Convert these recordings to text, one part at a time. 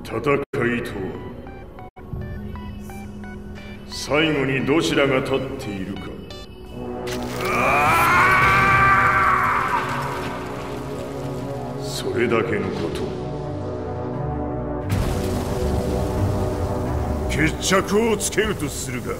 戦いとは最後にどちらが立っているか。それだけのこと。決着をつけるとするが。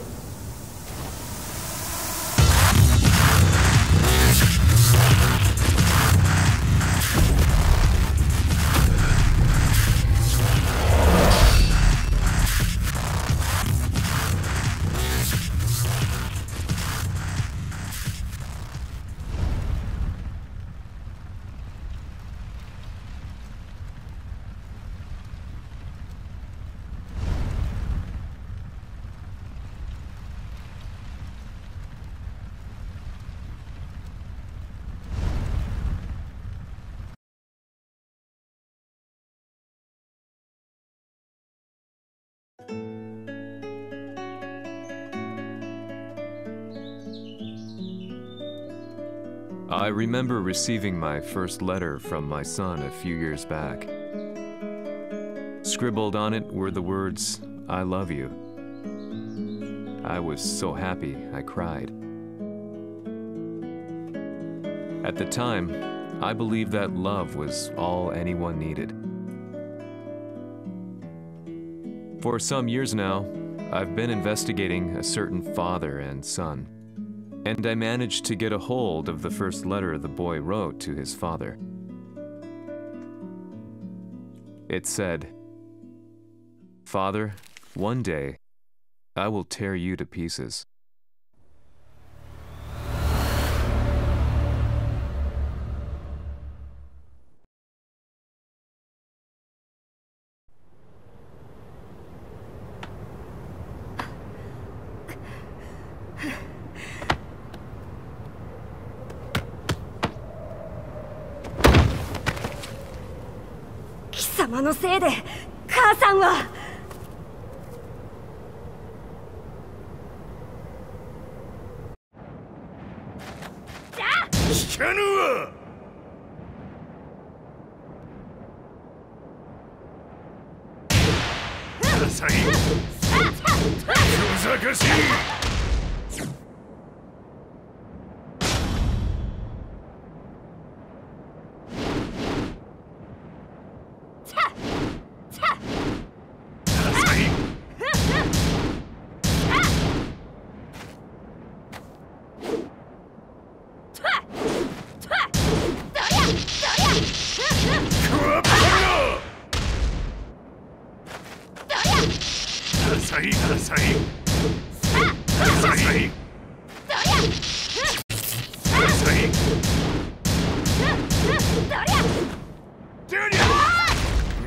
I remember receiving my first letter from my son a few years back. Scribbled on it were the words, "I love you." I was so happy I cried. At the time, I believed that love was all anyone needed. For some years now, I've been investigating a certain father and son. And I managed to get a hold of the first letter the boy wrote to his father. It said, "Father, one day, I will tear you to pieces."貴様のせいで母さんは。聞かぬわ。ダサい。ふざかしい。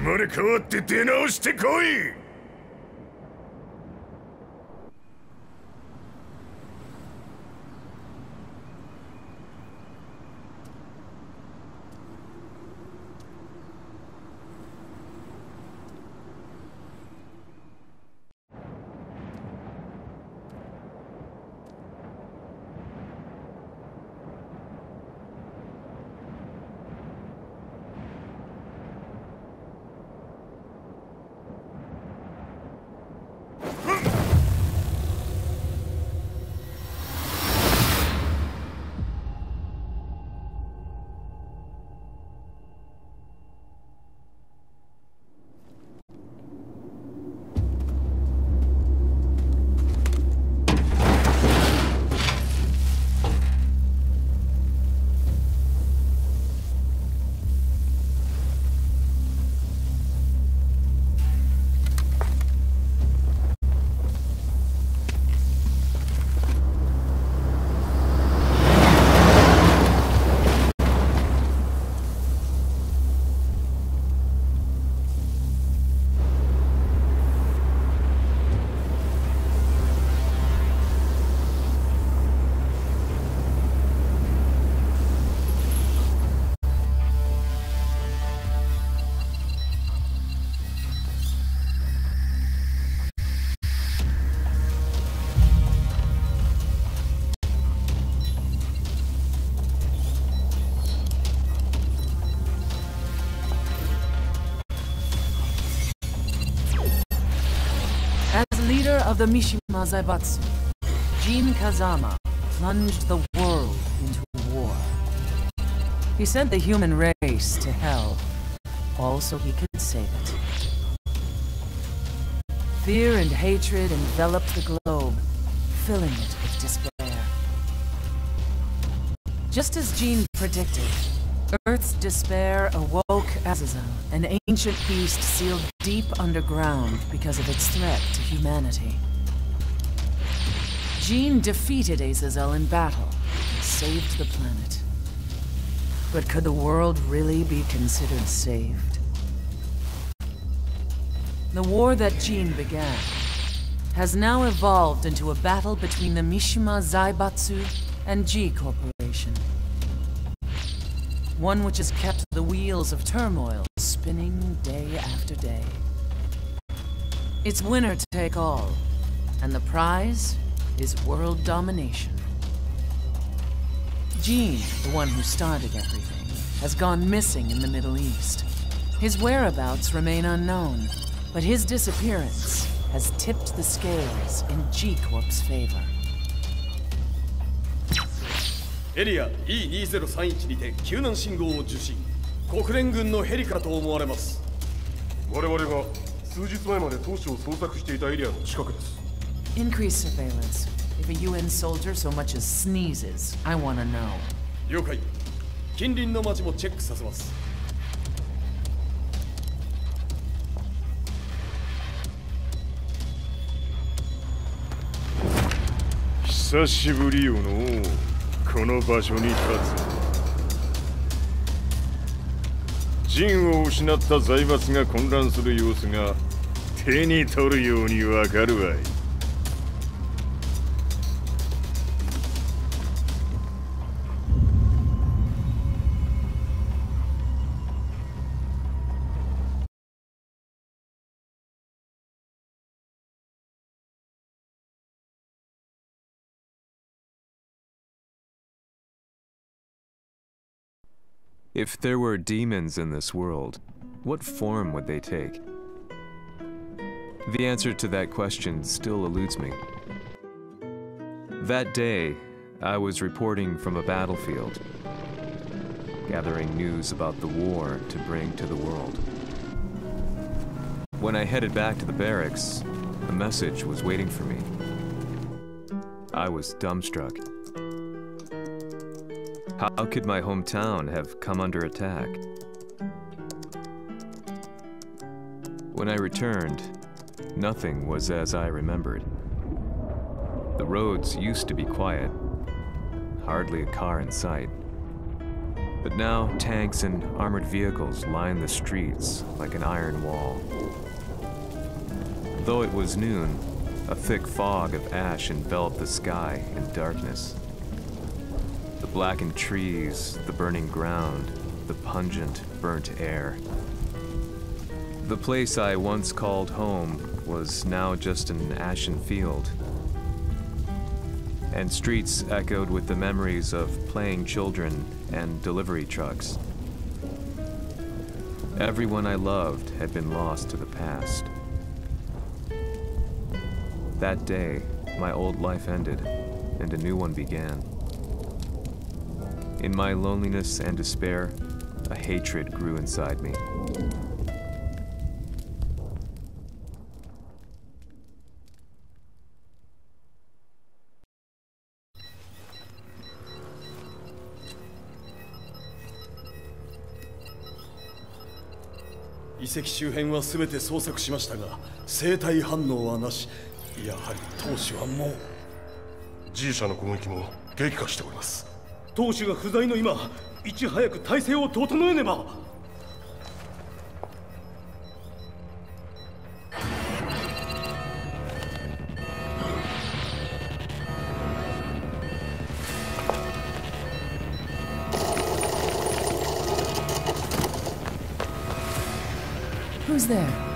生まれ変わって出直してこい。of the Mishima Zaibatsu, Jin Kazama plunged the world into war. He sent the human race to hell, all so he could save it. Fear and hatred enveloped the globe, filling it with despair. Just as Jin predicted, Earth's despair awoke Azazel, an ancient beast sealed deep underground because of its threat to humanity. Jin defeated Azazel in battle and saved the planet. But could the world really be considered saved? The war that Jin began has now evolved into a battle between the Mishima Zaibatsu and G Corporation. One which has kept the wheels of turmoil spinning day after day. It's winner take all, and the prize is world domination. Jin, the one who started everything, has gone missing in the Middle East. His whereabouts remain unknown, but his disappearance has tipped the scales in G Corp's favor. エリア E2031 にて救難信号を受信。国連軍のヘリかと思われます。我々が数日前まで当初を捜索していたエリアの近くです。Increase surveillance. If a UN soldier so much as sneezes, I want to know. 了解。近隣の町もチェックさせます。久しぶりよのう。この場所に立つ。陣を失った財閥が混乱する様子が手に取るようにわかるわい。If there were demons in this world, what form would they take? The answer to that question still eludes me. That day, I was reporting from a battlefield, gathering news about the war to bring to the world. When I headed back to the barracks, a message was waiting for me. I was dumbstruck. How could my hometown have come under attack? When I returned, nothing was as I remembered. The roads used to be quiet, hardly a car in sight. But now tanks and armored vehicles line the streets like an iron wall. Though it was noon, a thick fog of ash enveloped the sky in darkness. The blackened trees, the burning ground, the pungent, burnt air. The place I once called home was now just an ashen field. And streets echoed with the memories of playing children and delivery trucks. Everyone I loved had been lost to the past. That day, my old life ended, and a new one began. In my loneliness and despair, a hatred grew inside me.遺跡周辺は全て捜索しましたが、生体反応はなし。やはり当主はもう。G 社の攻撃も激化しております。当主が不在の今、いち早く体制を整えねば。Who's there?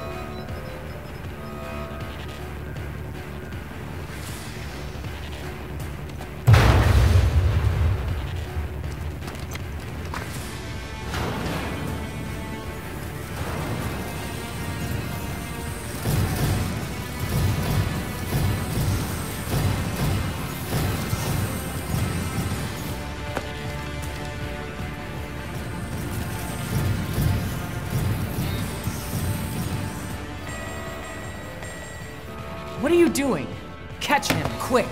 doing? Catch him, quick!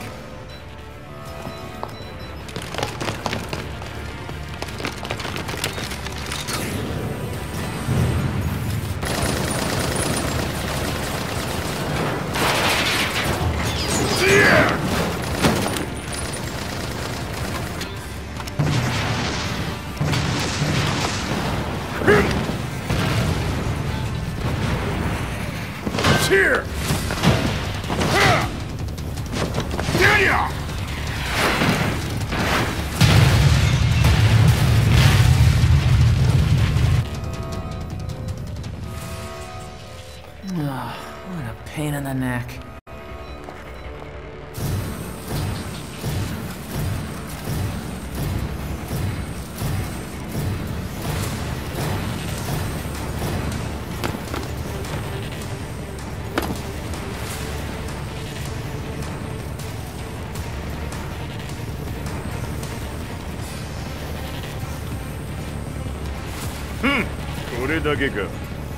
Here! Oh, what a pain in the neck.これだけか。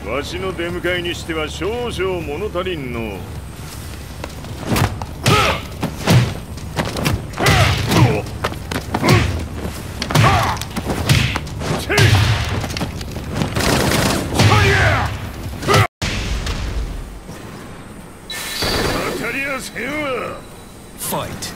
わしの出迎えにしては少々物足りんの。当たりやせんわ。Fight.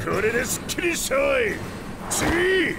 これですっきりしたわい。次。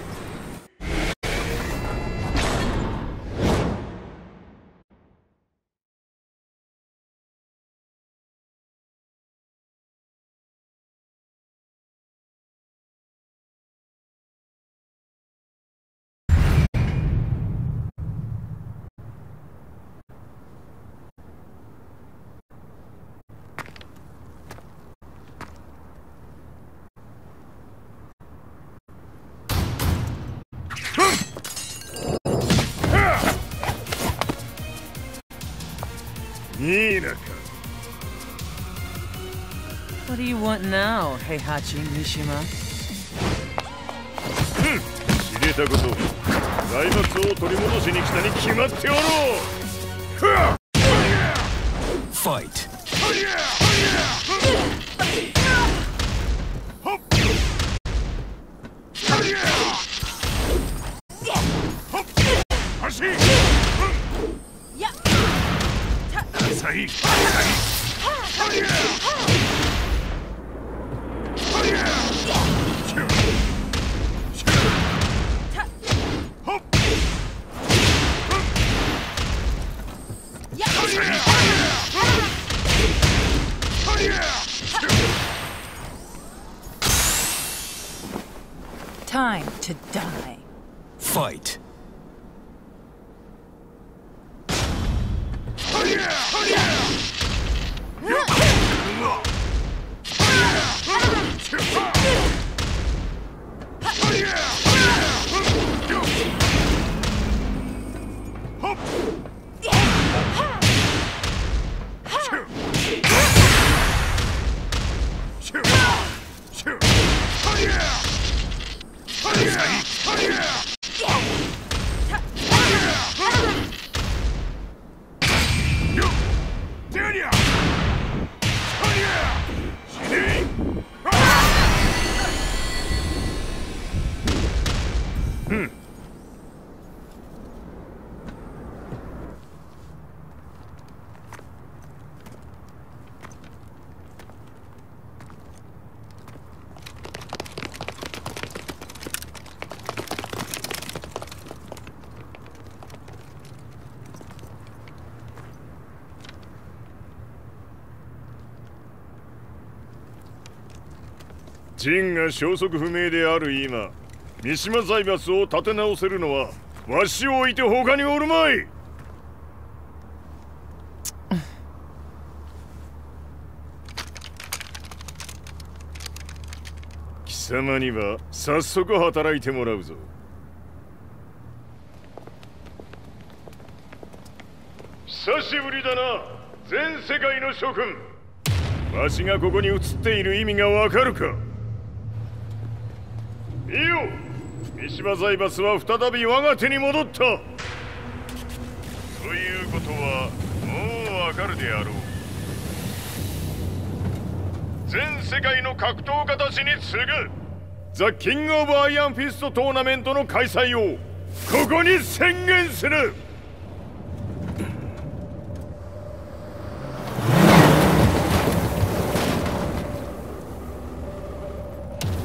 いいなか。What do you want now, Heihachi Mishima? 知れたこと。財閥を取り戻しに来たに決まっておろう。Fight. Time to die. Fight. 陣が消息不明である今、三島財閥を立て直せるのはわしを置いて他におるまい。貴様には早速働いてもらうぞ。久しぶりだな、全世界の諸君。わしがここに映っている意味がわかるか。いいよ、三島財閥は再び我が手に戻った。ということはもうわかるであろう。全世界の格闘家たちに次ぐザ・キング・オブ・アイアンフィストトーナメントの開催をここに宣言する。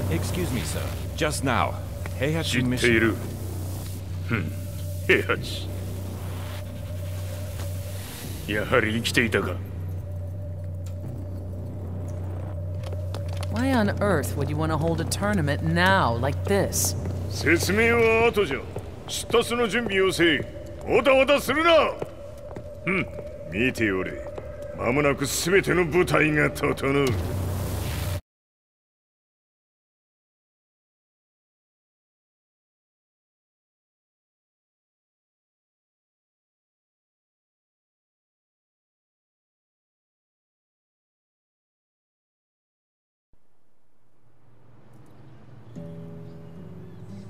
Excuse me, sir. Just now, Heihachi 知っている。平八。やはり生きていたか。Why on earth would you want to hold a tournament now, like this? 説明は後じゃ。出立の準備をせい。おたわたするな。見ておれ。間もなく全ての部隊が整う。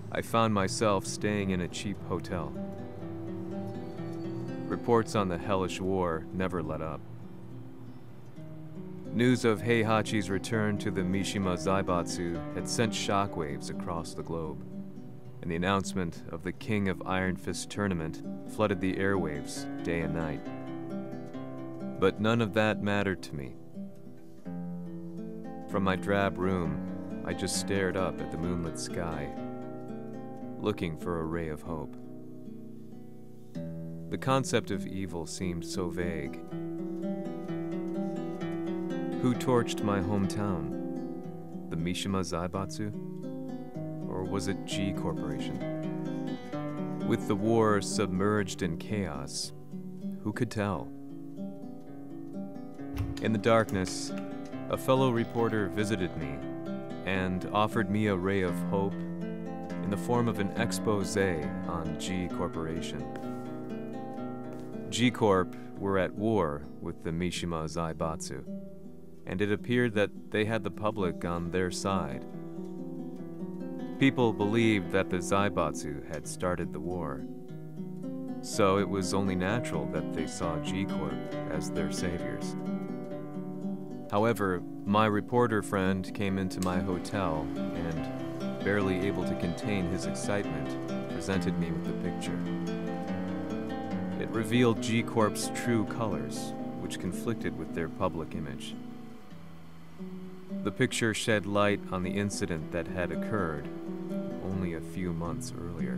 I found myself staying in a cheap hotel. Reports on the hellish war never let up. News of Heihachi's return to the Mishima Zaibatsu had sent shockwaves across the globe, and the announcement of the King of Iron Fist tournament flooded the airwaves day and night. But none of that mattered to me. From my drab room, I just stared up at the moonlit sky, looking for a ray of hope. The concept of evil seemed so vague. Who torched my hometown? The Mishima Zaibatsu? Or was it G Corporation? With the war submerged in chaos, who could tell? In the darkness, a fellow reporter visited me and offered me a ray of hope in the form of an expose on G Corporation. G Corp were at war with the Mishima Zaibatsu, and it appeared that they had the public on their side. People believed that the Zaibatsu had started the war, so it was only natural that they saw G Corp as their saviors. However, my reporter friend came into my hotel and, barely able to contain his excitement, presented me with the picture. It revealed G Corp's true colors, which conflicted with their public image. The picture shed light on the incident that had occurred only a few months earlier.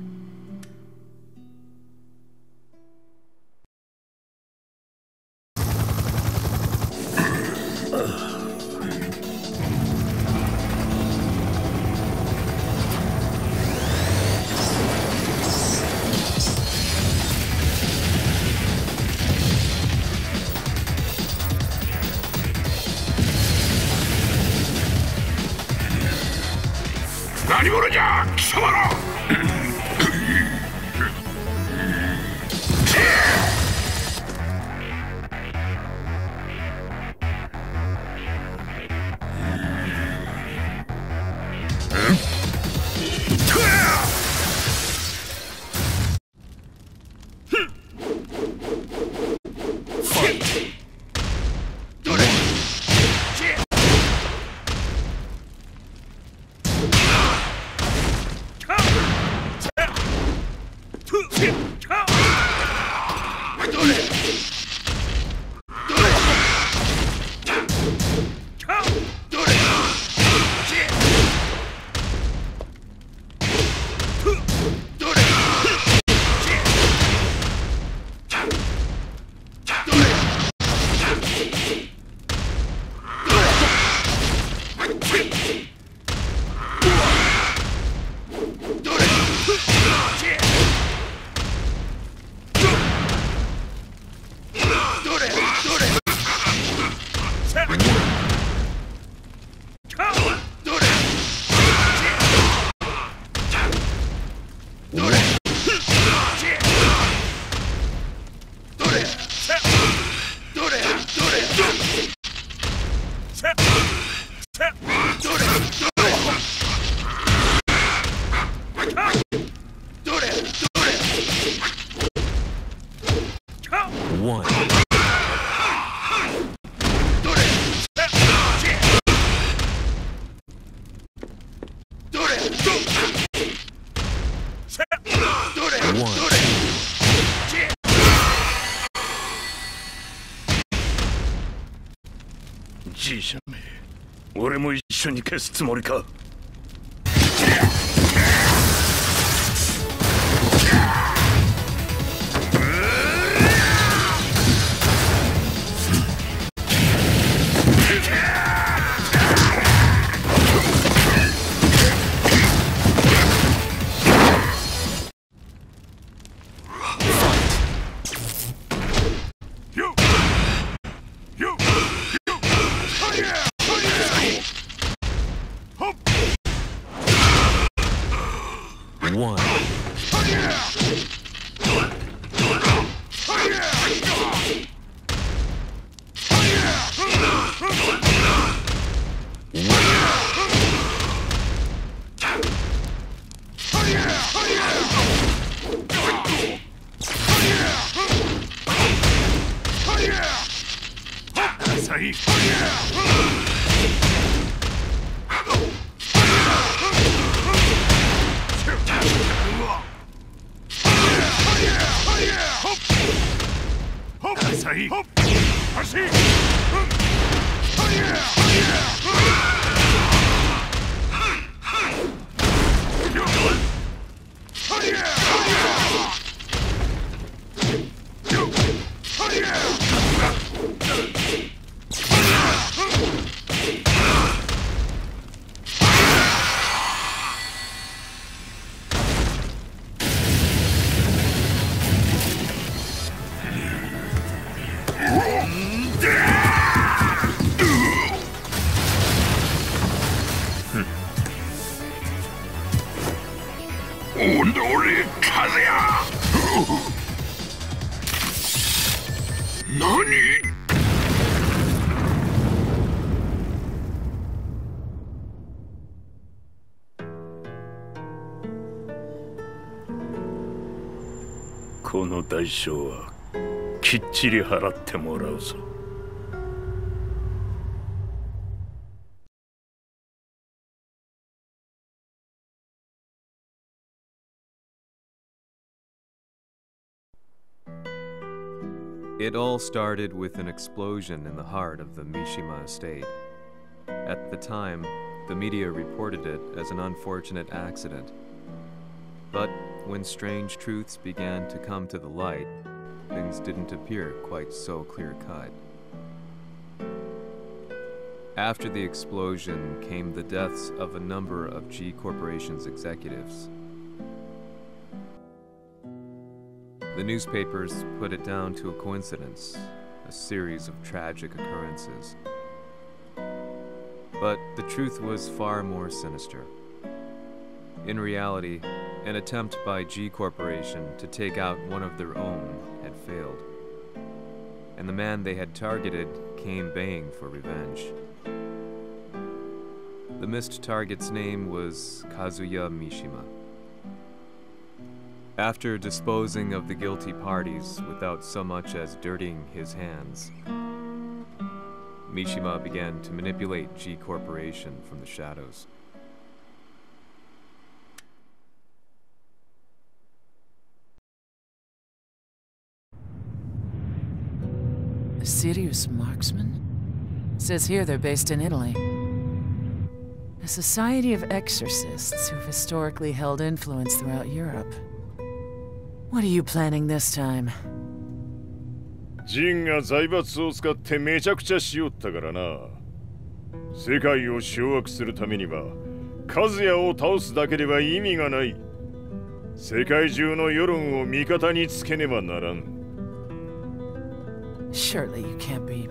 One.じいちゃんめ、俺も一緒に消すつもりか。One. Nani?この代償はきっちり払ってもらうぞ。It all started with an explosion in the heart of the Mishima estate. At the time, the media reported it as an unfortunate accident. But when strange truths began to come to the light, things didn't appear quite so clear-cut. After the explosion came the deaths of a number of G Corporation's executives. The newspapers put it down to a coincidence, a series of tragic occurrences. But the truth was far more sinister. In reality, an attempt by G Corporation to take out one of their own had failed, and the man they had targeted came baying for revenge. The missed target's name was Kazuya Mishima. After disposing of the guilty parties without so much as dirtying his hands, Mishima began to manipulate G Corporation from the shadows. A serious marksman? It says here they're based in Italy. A society of exorcists who've historically held influence throughout Europe. What are you planning this time? ジンが財閥を使ってめちゃくちゃしよったからな。世界を掌握するためには、カズヤを倒すだけでは意味がない。世界中の世論を味方につけねばならん。Surely you can't be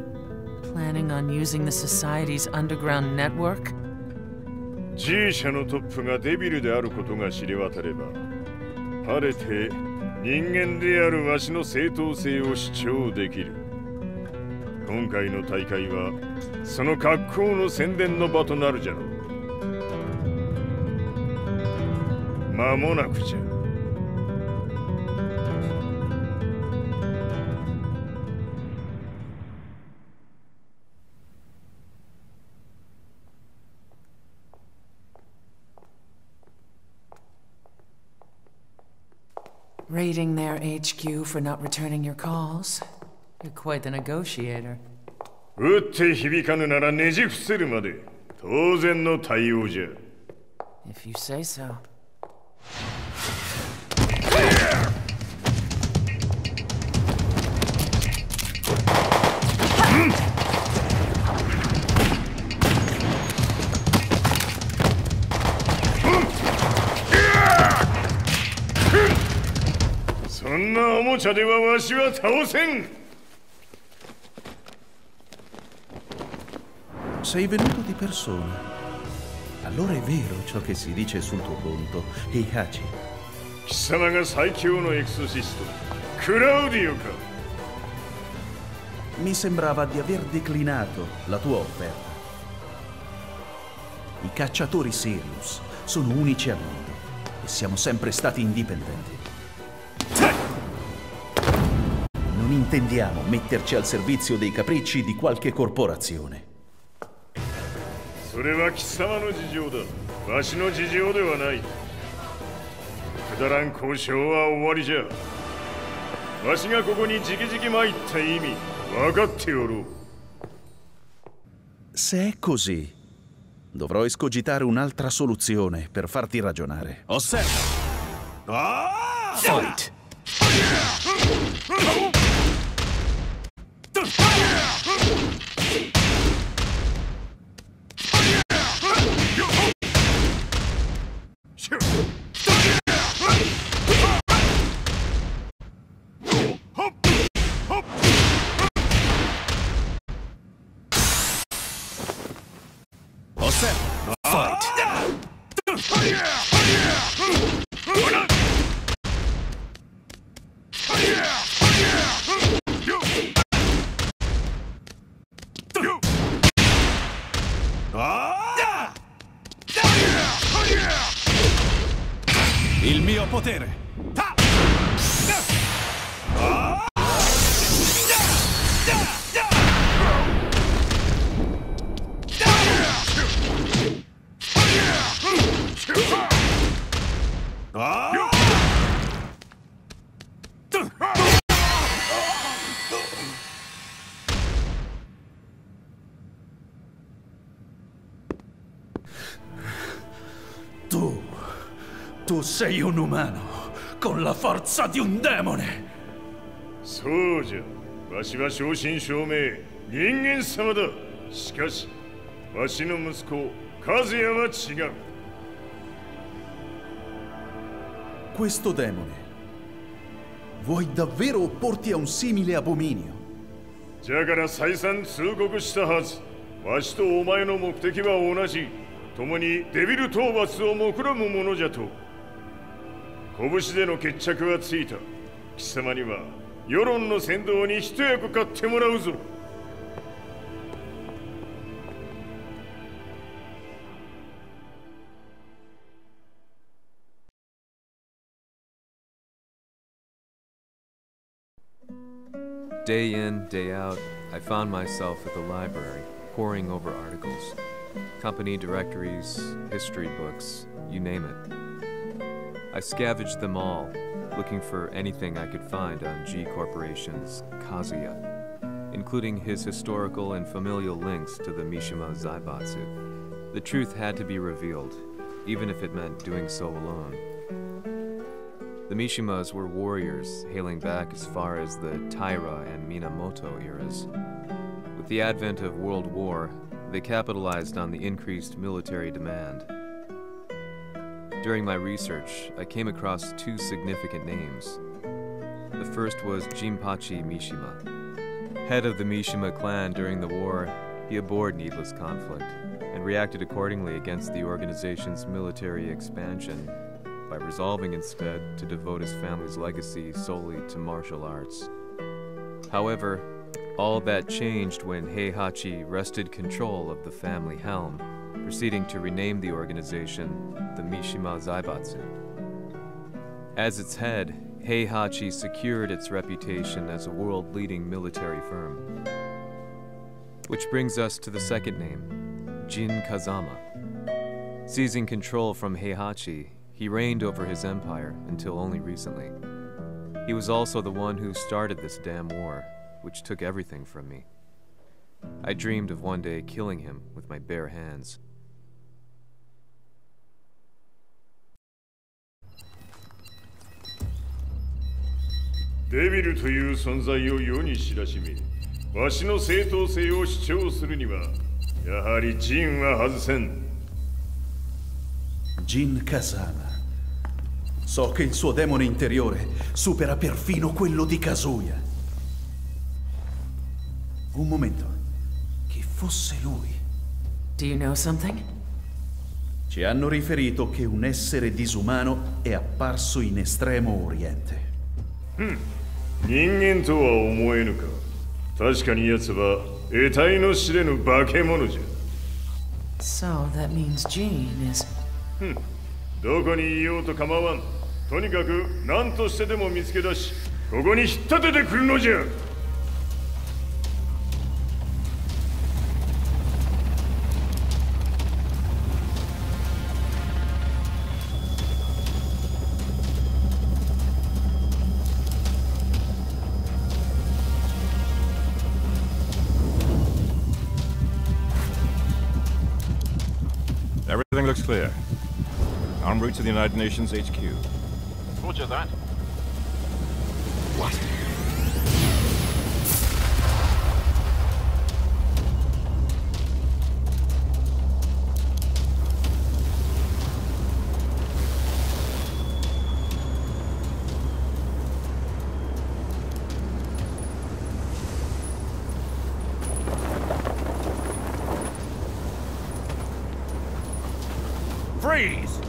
planning on using the society's underground network? G 社のトップがデビルであることが知れ渡れば、晴れて人間であるわしの正当性を主張できる。今回の大会はその格好の宣伝の場となるじゃろう。間もなくじゃ。Raiding their HQ for not returning your calls. You're quite the negotiator. 撃って響かぬならねじ伏せるまで当然の対応じゃ。If you say so. そんなおもちゃではわしは倒せん。 Sei venuto di persona. Allora è vero ciò che si dice sul tuo conto, Heihachi. 貴様が最強のエクソシスト、クラウディオか。 Mi sembrava di aver declinato la tua offerta. I cacciatori Sirius sono unici al mondo e siamo sempre stati indipendenti. Non intendiamo metterci al servizio dei capricci di qualche corporazione. それは貴様の事情だ。わしの事情ではない。くだらん交渉は終わりじゃ。わしがここに直々参った意味、分かっておろう。Se è così, dovrò escogitare un'altra soluzione per farti ragionare. Osserva! Fight! Il mio potere! Tu sei un umano, con la forza di un demone! そうじゃ。わしは正真正銘人間様だ。しかし、わしの息子、和也は違う。Questo demone, vuoi davvero opporti a un simile abominio? じゃから再三通告したはず。わしとお前の目的は同じ。共にデビル討伐を目論むものじゃと。拳での決着はついた。貴様には世論の先導に一役買ってもらうぞ。Day in, day out, I found myself at the library, poring over articles. Company directories, history books, you name it. I scavenged them all, looking for anything I could find on G Corporation's Kazuya, including his historical and familial links to the Mishima Zaibatsu. The truth had to be revealed, even if it meant doing so alone. The Mishimas were warriors hailing back as far as the Taira and Minamoto eras. With the advent of World War, they capitalized on the increased military demand. During my research, I came across two significant names. The first was Jinpachi Mishima. Head of the Mishima clan during the war, he abhorred needless conflict and reacted accordingly against the organization's military expansion by resolving instead to devote his family's legacy solely to martial arts. However, all that changed when Heihachi wrested control of the family helm, proceeding to rename the organization the Mishima Zaibatsu. As its head, Heihachi secured its reputation as a world-leading military firm. Which brings us to the second name, Jin Kazama. Seizing control from Heihachi, he reigned over his empire until only recently. He was also the one who started this damn war, which took everything from me. I dreamed of one day killing him with my bare hands. Devil という存在を世に知らしめ、わしの正当性を主張するには、やはりジンは外せん。Jin Kazama. So che il suo demone interiore supera perfino quello di Kazuya. Un momento. Chi fosse lui? Do you know something? Ci hanno riferito che un essere disumano è apparso in Estremo Oriente. 人間とは思えぬか。確かに奴は得体の知れぬ化け物じゃ。So that means Jean is... どこにいようと構わん。とにかく何としてでも見つけ出し、ここに引っ立ててくるのじゃ。Everything looks clear. En route to the United Nations HQ. Roger that. What? Freeze!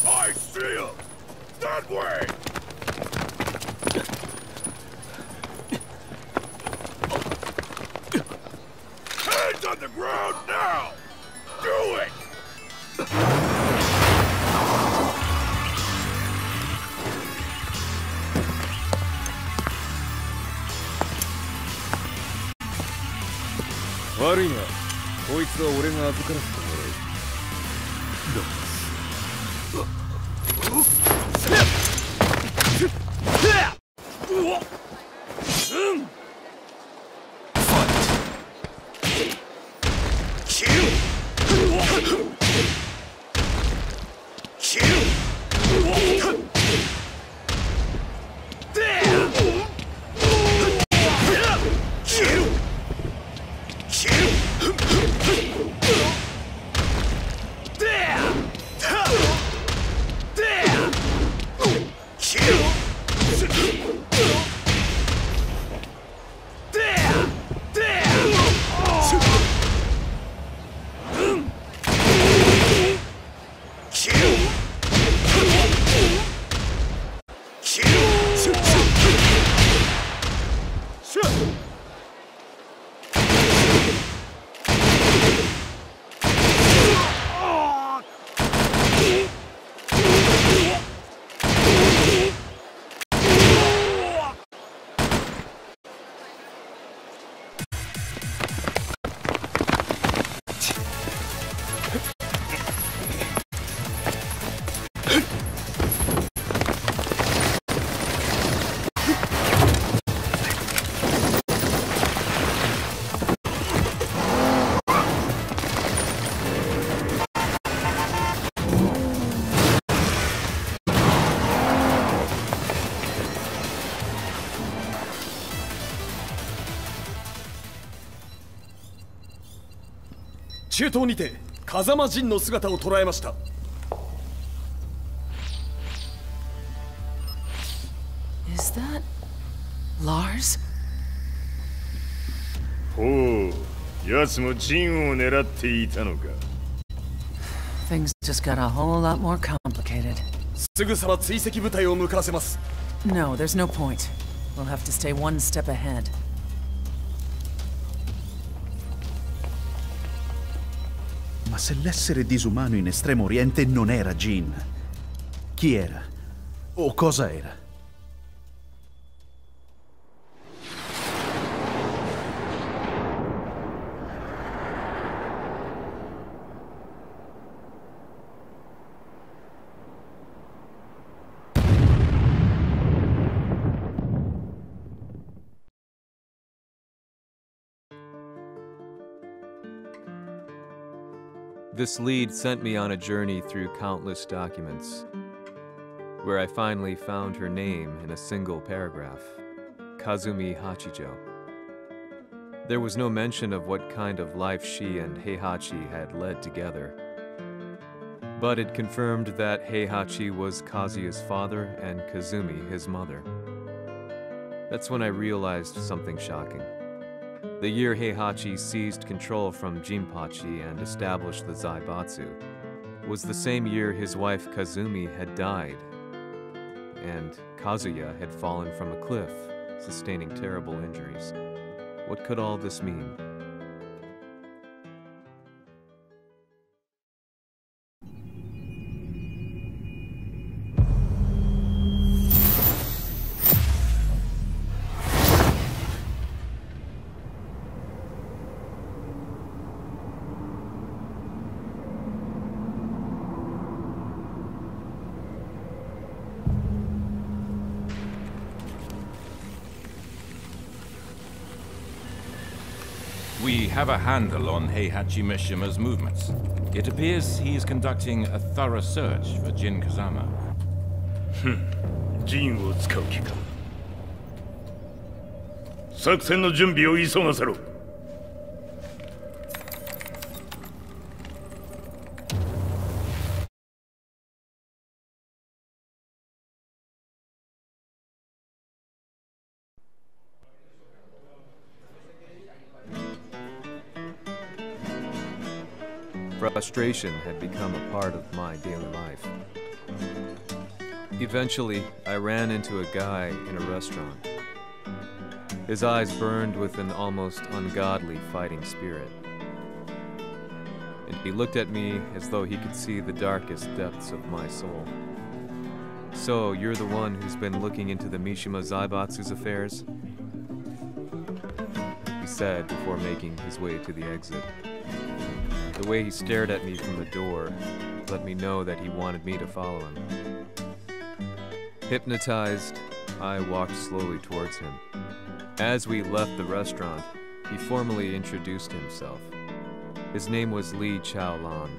I see him! That way! Hands on the ground now! Do it! Worry not. こいつは俺が預からせてもらう。中東にて風間陣の姿を捉えました。Is that... Lars? 奴もジンを狙っていたのか。 Things just got a whole lot more complicated. すぐさま追跡部隊を向かわせます。 No, there's no point. We'll have to stay one step ahead. Ma se l'essere disumano in Estremo Oriente non era Jin, chi era? O cosa era? This lead sent me on a journey through countless documents, where I finally found her name in a single paragraph, Kazumi Hachijo. There was no mention of what kind of life she and Heihachi had led together, but it confirmed that Heihachi was Kazuya's father and Kazumi his mother. That's when I realized something shocking. The year Heihachi seized control from Jinpachi and established the Zaibatsu was the same year his wife Kazumi had died, and Kazuya had fallen from a cliff, sustaining terrible injuries. What could all this mean? We have a handle on Heihachi Mishima's movements. It appears he is conducting a thorough search for Jin Kazama. ジンを使う気か。作戦の準備を急がせろ。 Frustration had become a part of my daily life. Eventually, I ran into a guy in a restaurant. His eyes burned with an almost ungodly fighting spirit. And he looked at me as though he could see the darkest depths of my soul. So, you're the one who's been looking into the Mishima Zaibatsu's affairs? He said before making his way to the exit. The way he stared at me from the door let me know that he wanted me to follow him. Hypnotized, I walked slowly towards him. As we left the restaurant, he formally introduced himself. His name was Li Chaolan.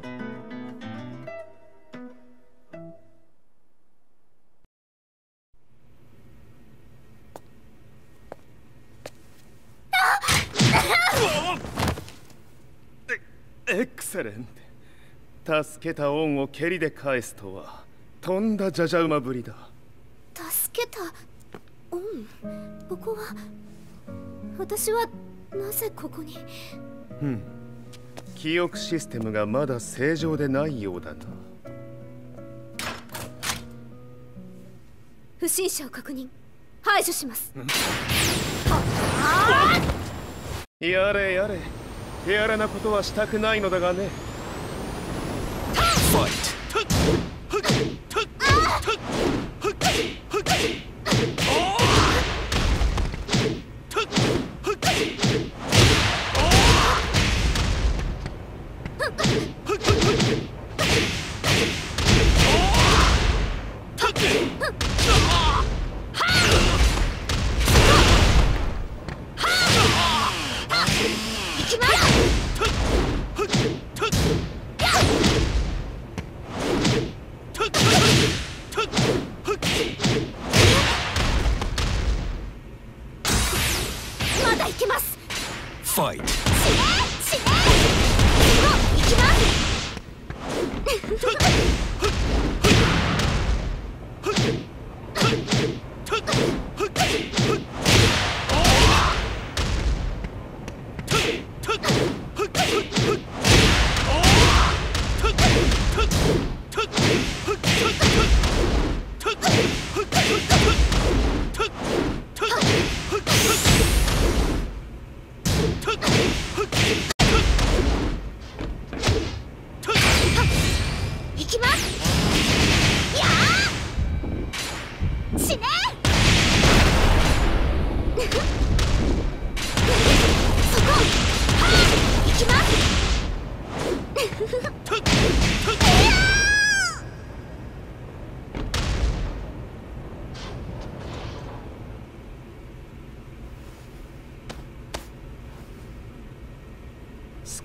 Excellent. 助けた恩を蹴りで返すとはとんだじゃじゃ馬ぶりだ。助けた恩？ここは私はなぜここに？記憶システムがまだ正常でないようだな。不審者を確認。排除します。やれやれ。手荒なことはしたくないのだがね。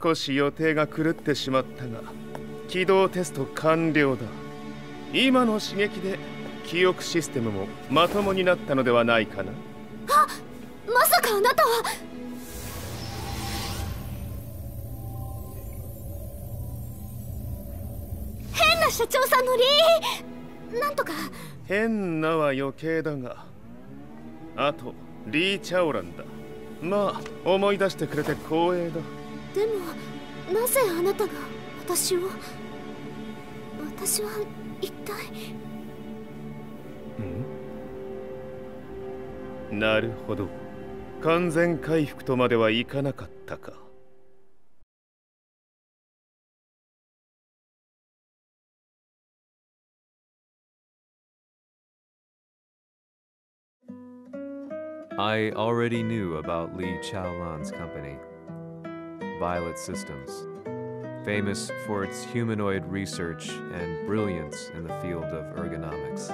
少し予定が狂ってしまったが、起動テスト完了だ。今の刺激で記憶システムもまともになったのではないかな。あ、まさかあなたは。変な社長さんのなんとか。変なは余計だが、あとリー・チャオランだ。まあ思い出してくれて光栄だ。でもなぜあなたが私を。私は一体。なるほど、完全回復とまではいかなかったか。I already knew about Li Chaolan's company, Violet Systems, famous for its humanoid research and brilliance in the field of ergonomics.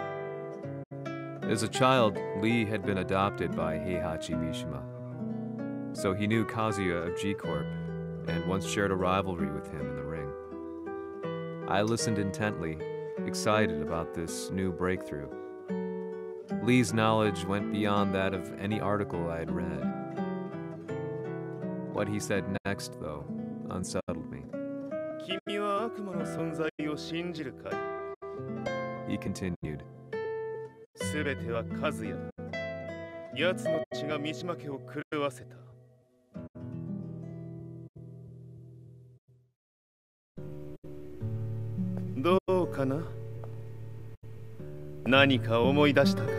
As a child, Li had been adopted by Heihachi Mishima, so he knew Kazuya of G-Corp and once shared a rivalry with him in the ring. I listened intently, excited about this new breakthrough. Lee's knowledge went beyond that of any article I had read. What he said next, though, unsettled me. He continued. すべてはカズヤ。奴の血が三島家を狂わせた。どうかな？何か思い出したかい？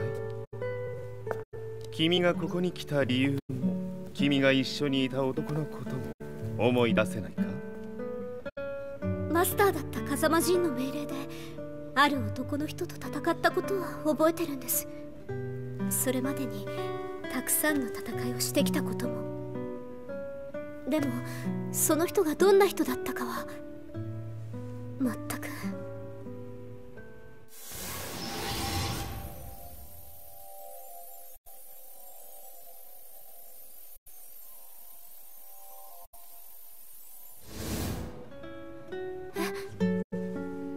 君がここに来た理由も、君が一緒にいた男のことも思い出せないか？マスターだった風間陣の命令である男の人と戦ったことは覚えてるんです。それまでにたくさんの戦いをしてきたことも。でもその人がどんな人だったかは全く。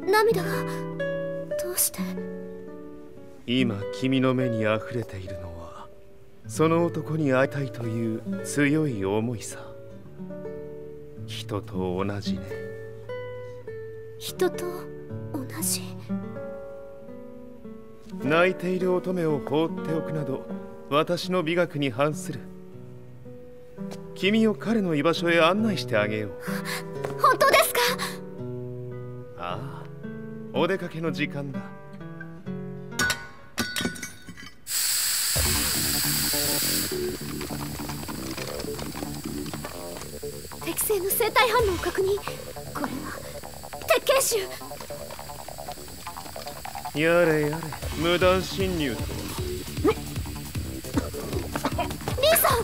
涙がどうして？今君の目に溢れているのはその男に会いたいという強い思いさ。人と同じね。人と同じ？泣いている乙女を放っておくなど私の美学に反する。君を彼の居場所へ案内してあげよう。本当ですか？ああ、お出かけの時間だ。適正の生体反応を確認。これは鉄拳臭。やれやれ、無断侵入とは。リーさん。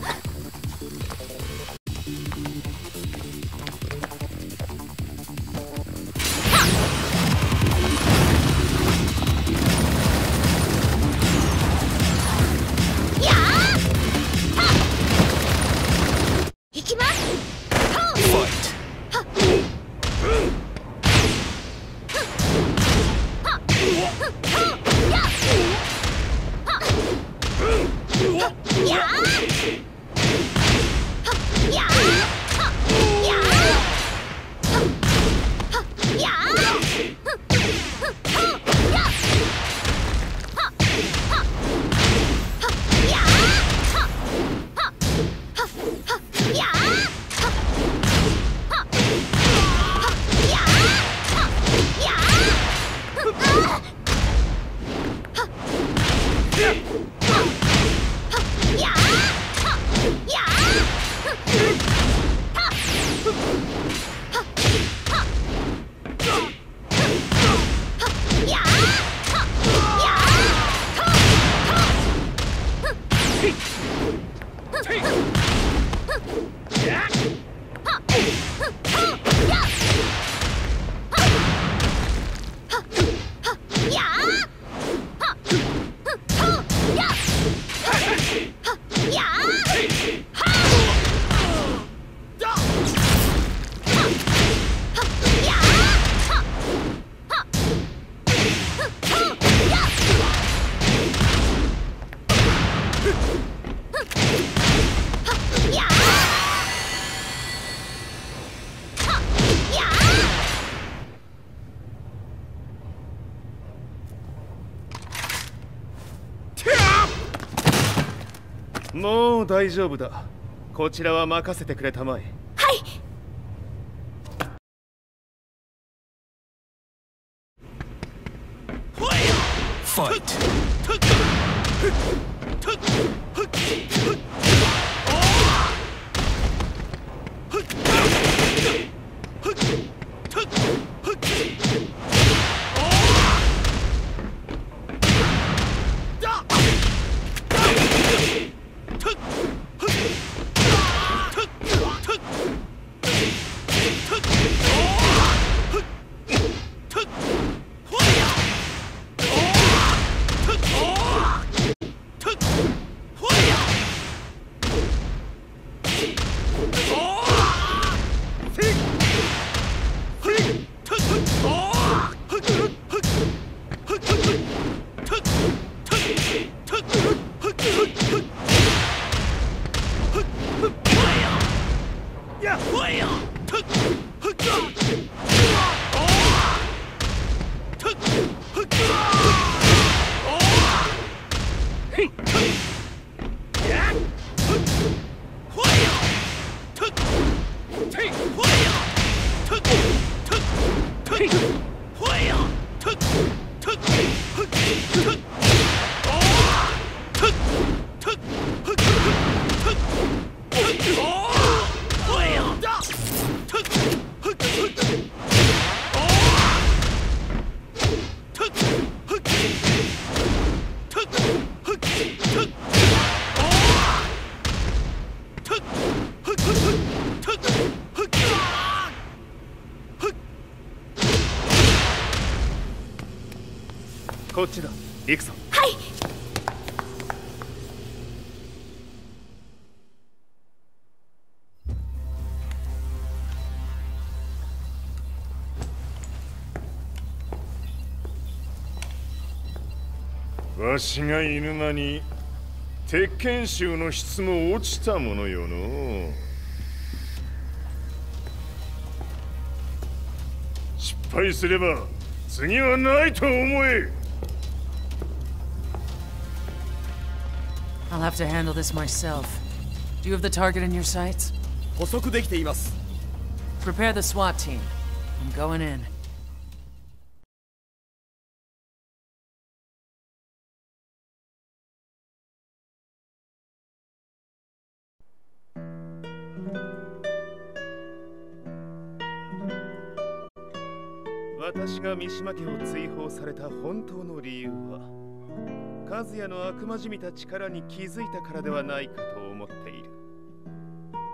もう大丈夫だ。こちらは任せてくれたまえ。はい。Fight!こっちだ。行くぞ。はい。わしが犬間に鉄拳衆の質も落ちたものよの。失敗すれば次はないと思え。I'll have to handle this myself. Do you have the target in your sights? 捕捉できています。 Prepare the SWAT team. I'm going in. 私が三島家を追放された本当の理由は、和也の悪魔じみた力に気づいたからではないかと思っている。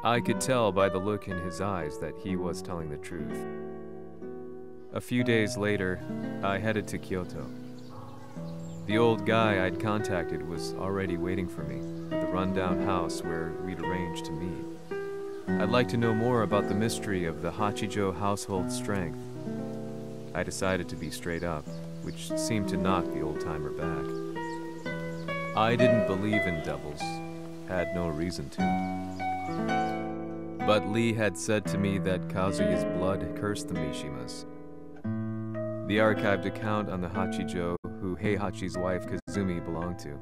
I could tell by the look in his eyes that he was telling the truth. A few days later, I headed to Kyoto. The old guy I'd contacted was already waiting for me at the rundown house where we'd arranged to meet. I'd like to know more about the mystery of the Hachijo household strength. I decided to be straight up, which seemed to knock the old-timer back. I didn't believe in devils, had no reason to. But Lee had said to me that Kazuya's blood cursed the Mishimas. The archived account on the Hachijo who Heihachi's wife Kazumi belonged to.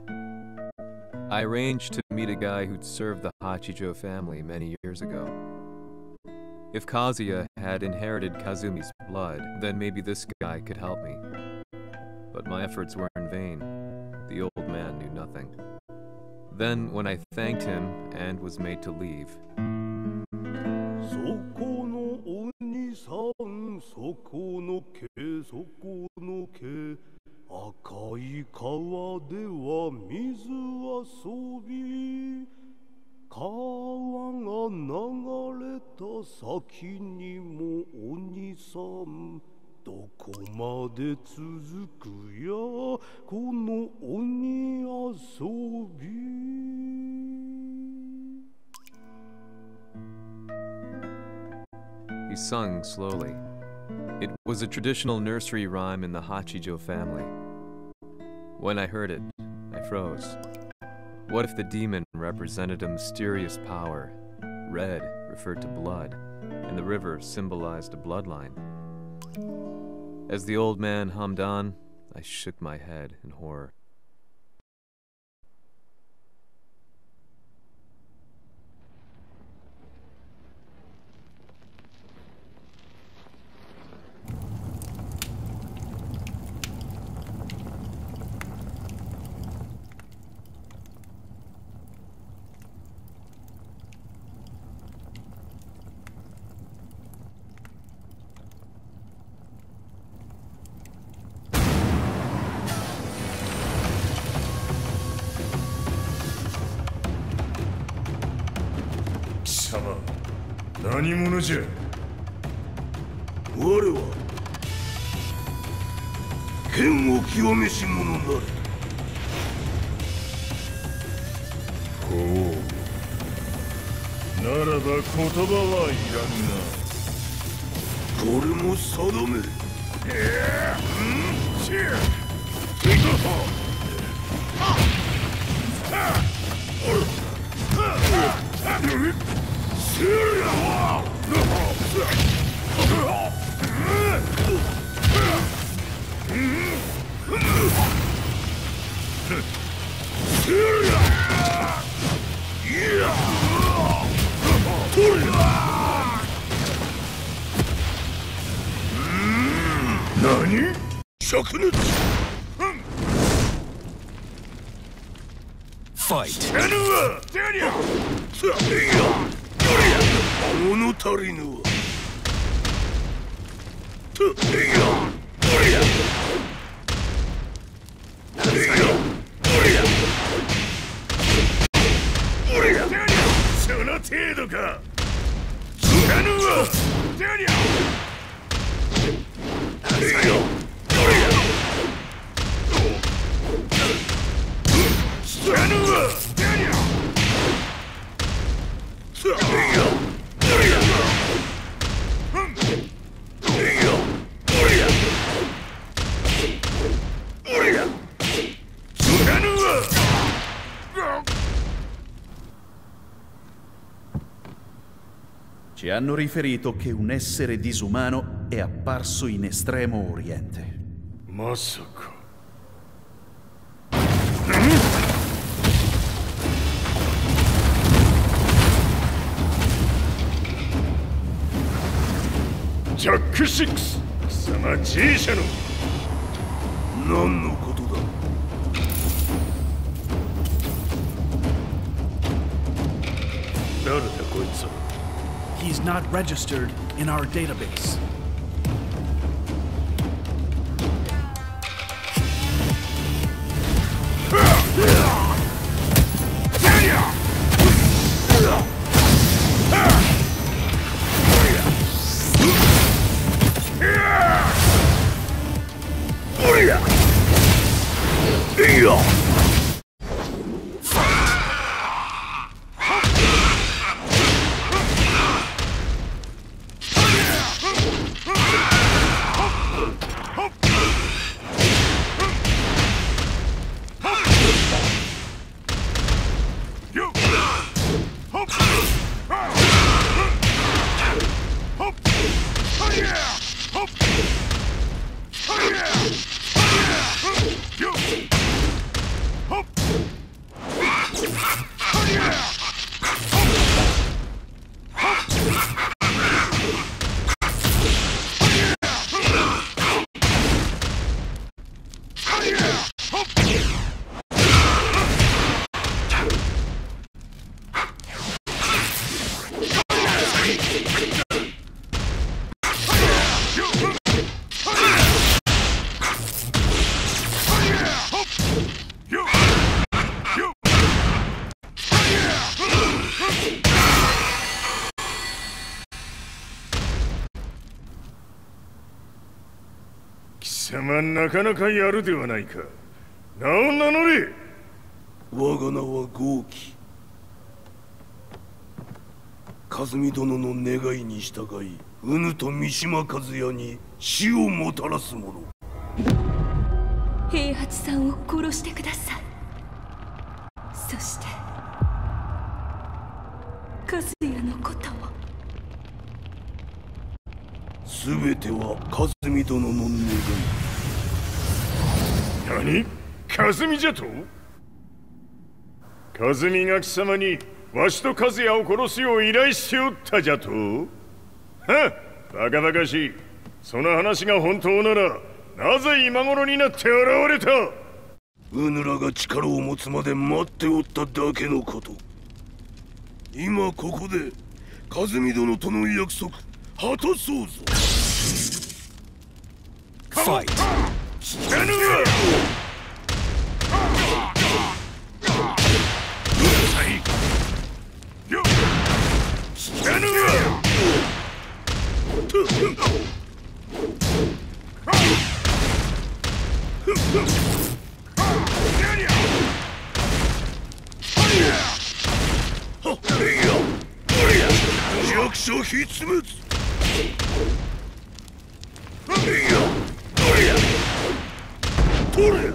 I arranged to meet a guy who'd served the Hachijo family many years ago. If Kazuya had inherited Kazumi's blood, then maybe this guy could help me. But my efforts were in vain. The old man knew nothing. Then, when I thanked him and was made to leave, he sung slowly. It was a traditional nursery rhyme in the Hachijo family. When I heard it, I froze. What if the demon represented a mysterious power? Red referred to blood, and the river symbolized a bloodline. As the old man hummed on, I shook my head in horror. 何者じゃ。我は剣を極めし者なれ。ほう。ならば言葉はいらんな。これも定め。何？灼熱。Fight! 物足りぬわ。その程度か。知らぬわ。Ci hanno riferito che un essere disumano è apparso in Estremo Oriente. Masaka. Jack 6! 貴様 G 社の何のことだ。誰だこいつは。He's not registered in our database.貴様なかなかやるではないか。名を名乗れ。我が名は豪輝。和美殿の願いに従いうぬと三島和也に死をもたらす者。平八さんを殺してください。そして和也のことも。すべては和美殿の願い。何？和美じゃと？和美が貴様にわしと和也を殺すよう依頼しておったじゃと？はっ、バカバカしい。その話が本当ならなぜ今頃になって現れた？うぬらが力を持つまで待っておっただけのこと。今ここで和美殿との約束果たそうぞ。ファイト。知らぬわ。知らぬわ。弱者必滅。取れ。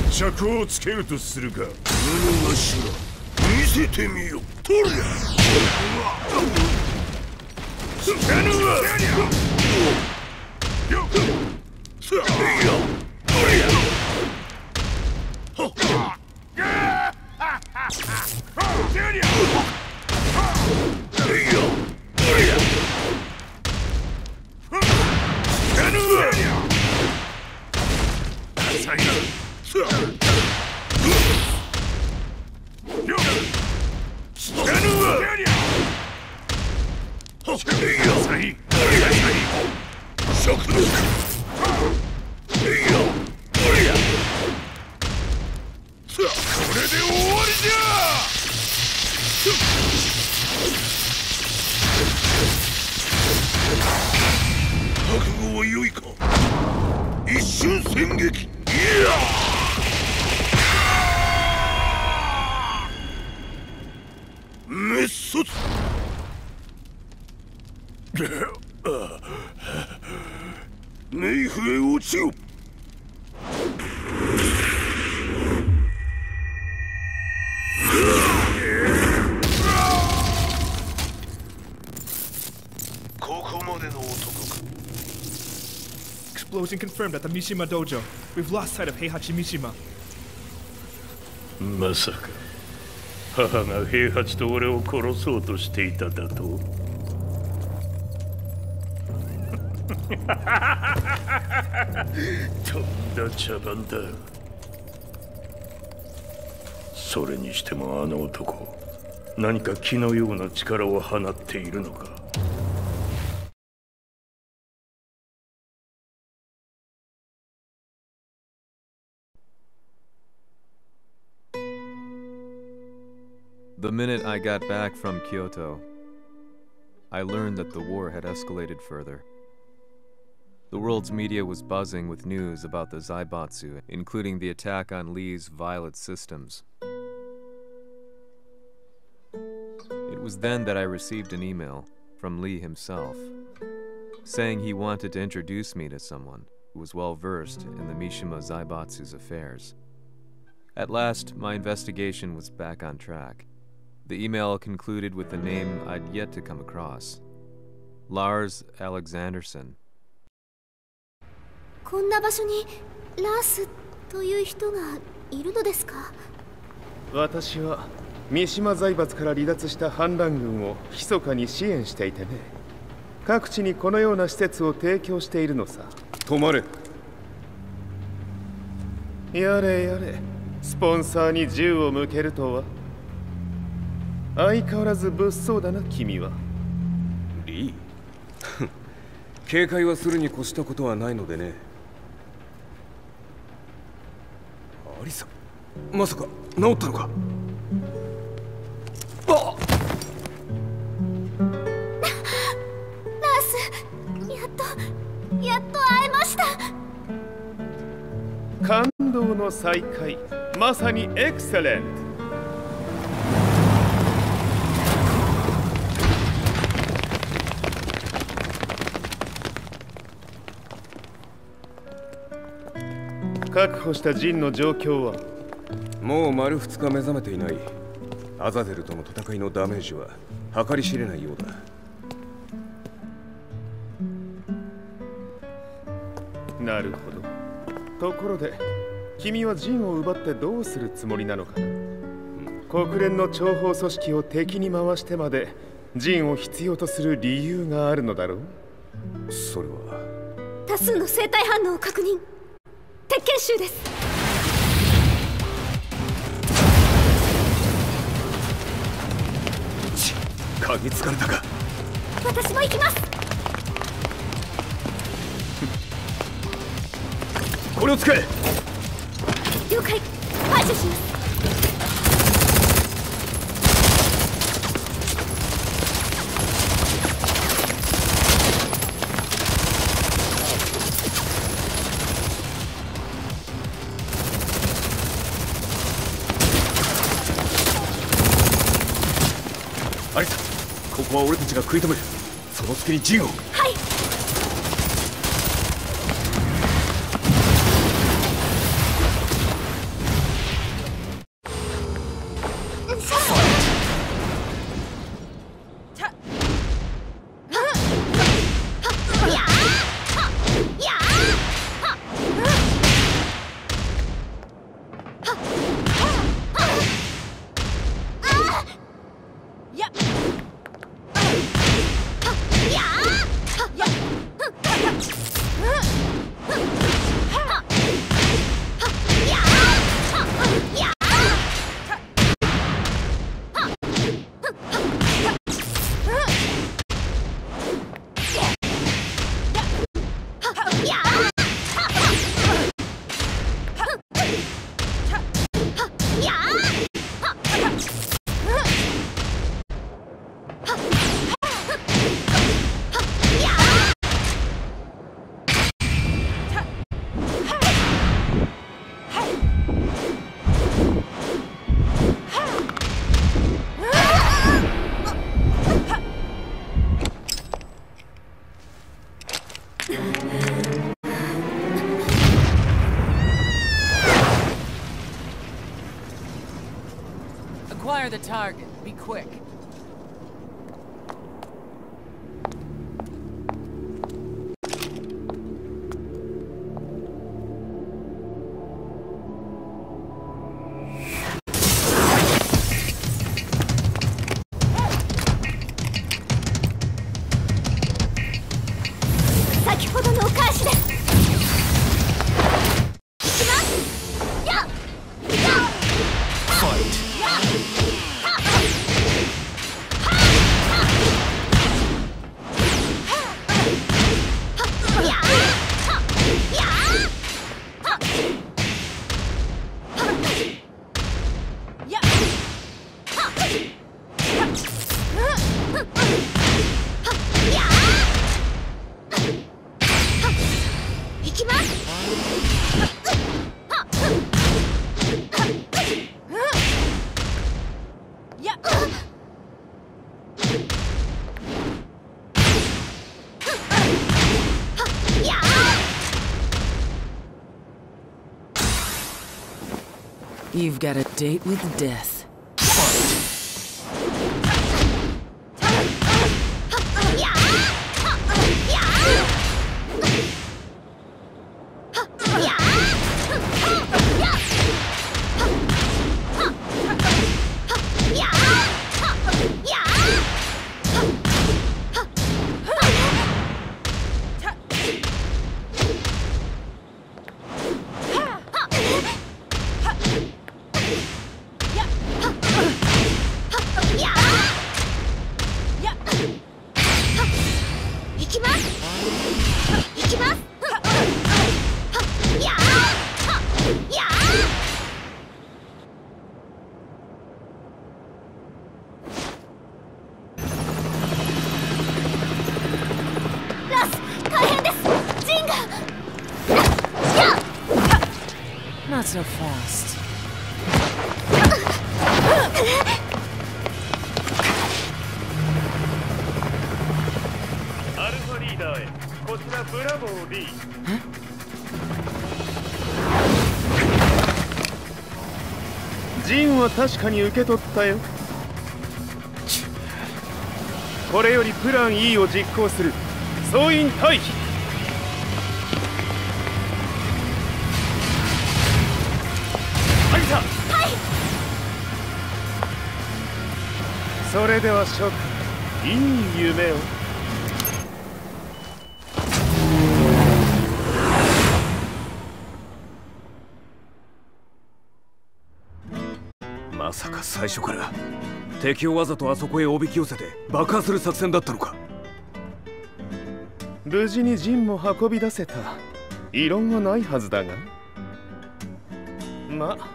決着をつけるとするか。布頭、見せてみよ。取れ。覚悟は良いか。一瞬戦撃。いや滅卒。冥府へ落ちよ。ここまでの男か。Explosion confirmed at the Mishima dojo. We've lost sight of Heihachi Mishima. まさか母が平八と俺を殺そうとしていただと。とんだ茶番だ。それにしてもあの男、何か気のような力を放っているのか。The minute I got back from Kyoto, I learned that the war had escalated further. The world's media was buzzing with news about the Zaibatsu, including the attack on Lee's Violet systems. It was then that I received an email from Lee himself, saying he wanted to introduce me to someone who was well versed in the Mishima Zaibatsu's affairs. At last, my investigation was back on track. The email concluded with a name I'd yet to come across. Lars Alexanderson. こんな場所にラースという人がいるのですか？私は三島財閥から離脱した反乱軍を密かに支援していてね。各地にこのような施設を提供しているのさ。止まれ。やれやれ、スポンサーに銃を向けるとは。相変わらず物騒だな、君は。リー警戒はするに越したことはないのでね。アリサ、まさか治ったのか。あっラース、やっと会えました。感動の再会、まさにエクセレント。確保したジンの状況は？もう丸2日目覚めていない。アザゼルとの戦いのダメージは計り知れないようだ。なるほど。ところで君はジンを奪ってどうするつもりなのかな。国連の諜報組織を敵に回してまでジンを必要とする理由があるのだろう。それは多数の生体反応を確認。鉄拳集です。嗅ぎつかれたか。私も行きます。これを使え。了解。排除します。アリサ、ここは俺たちが食い止める。その隙にジンを。はい。Acquire the target. Be quick. You've got a date with death. Not so fast. アルファリーダーへ。こちらブラボー D。ジンは確かに受け取ったよ。これよりプラン E を実行する。総員退避。それでは諸君、いい夢を。まさかか最初から敵をわざとあそこへおびき寄せて爆破する作戦だったのか。無事にジンも運び出せた。異論はないはずだが。まあ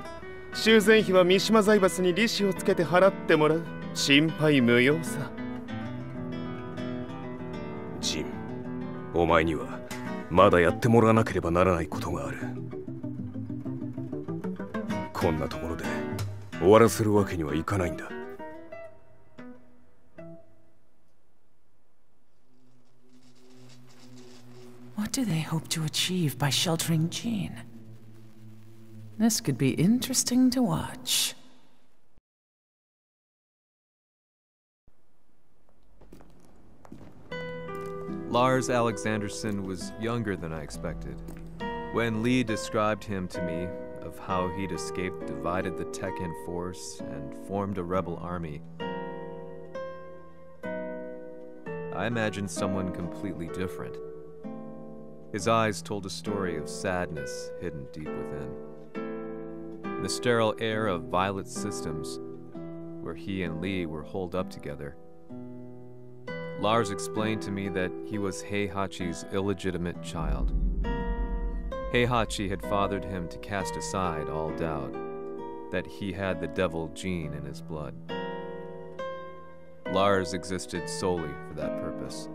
修繕費は三島財閥に利子をつけて払ってもらう。心配無用さ。ジン、お前にはまだやってもらわなければならないことがある。こんなところで終わらせるわけにはいかないんだ。What do they hope to achieve by sheltering Jean? This could be interesting to watch. Lars Alexanderson was younger than I expected. When Lee described him to me, of how he'd escaped, divided the Tekken force, and formed a rebel army, I imagined someone completely different. His eyes told a story of sadness hidden deep within. In the sterile air of Violet Systems, where he and Lee were holed up together, Lars explained to me that he was Heihachi's illegitimate child. Heihachi had fathered him to cast aside all doubt that he had the devil gene in his blood. Lars existed solely for that purpose.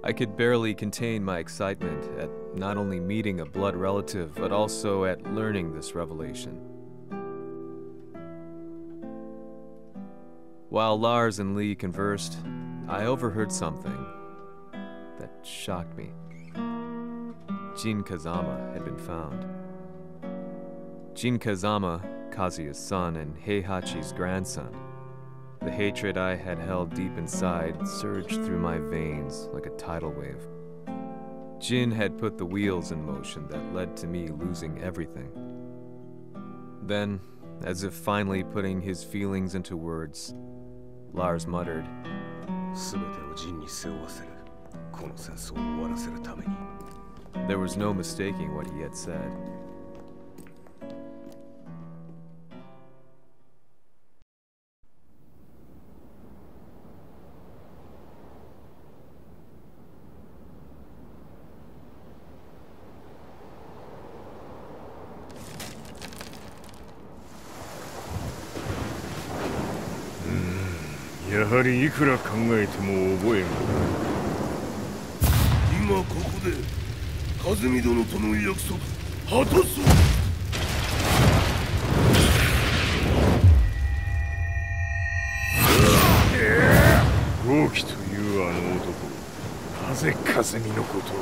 I could barely contain my excitement at not only meeting a blood relative, but also at learning this revelation. While Lars and Lee conversed, I overheard something that shocked me. Jin Kazama had been found. Jin Kazama, Kazuya's son and Heihachi's grandson. The hatred I had held deep inside surged through my veins like a tidal wave. Jin had put the wheels in motion that led to me losing everything. Then, as if finally putting his feelings into words, Lars muttered, There was no mistaking what he had said.やはりいくら考えても覚えん。今ここで和美殿との約束果たそう。豪輝というあの男、なぜ和美のことを。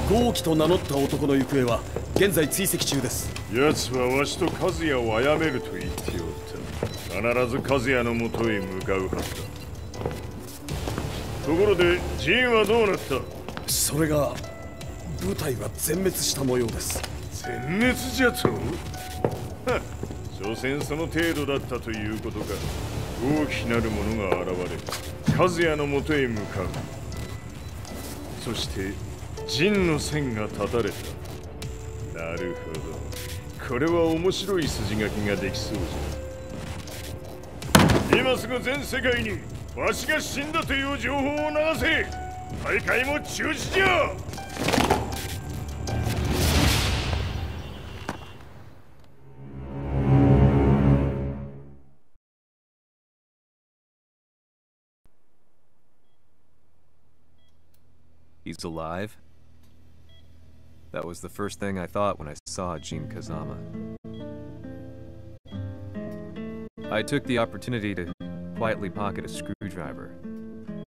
豪輝と名乗った男の行方は現在追跡中です。奴はわしと和也を殺めると言っておった。必ず和也のもとへ向かうはずだ。ところでジンはどうなった？それが部隊は全滅した模様です。全滅じゃと？はっ、所詮その程度だったということか。大きなる者が現れ、和也のもとへ向かう。そして陣の線が断たれた。なるほど。これは面白い筋書きができそうじゃ。今すぐ全世界にわしが死んだという情報を流せ。大会も中止じゃ。He's alive? That was the first thing I thought when I saw Jin Kazama. I took the opportunity to quietly pocket a screwdriver.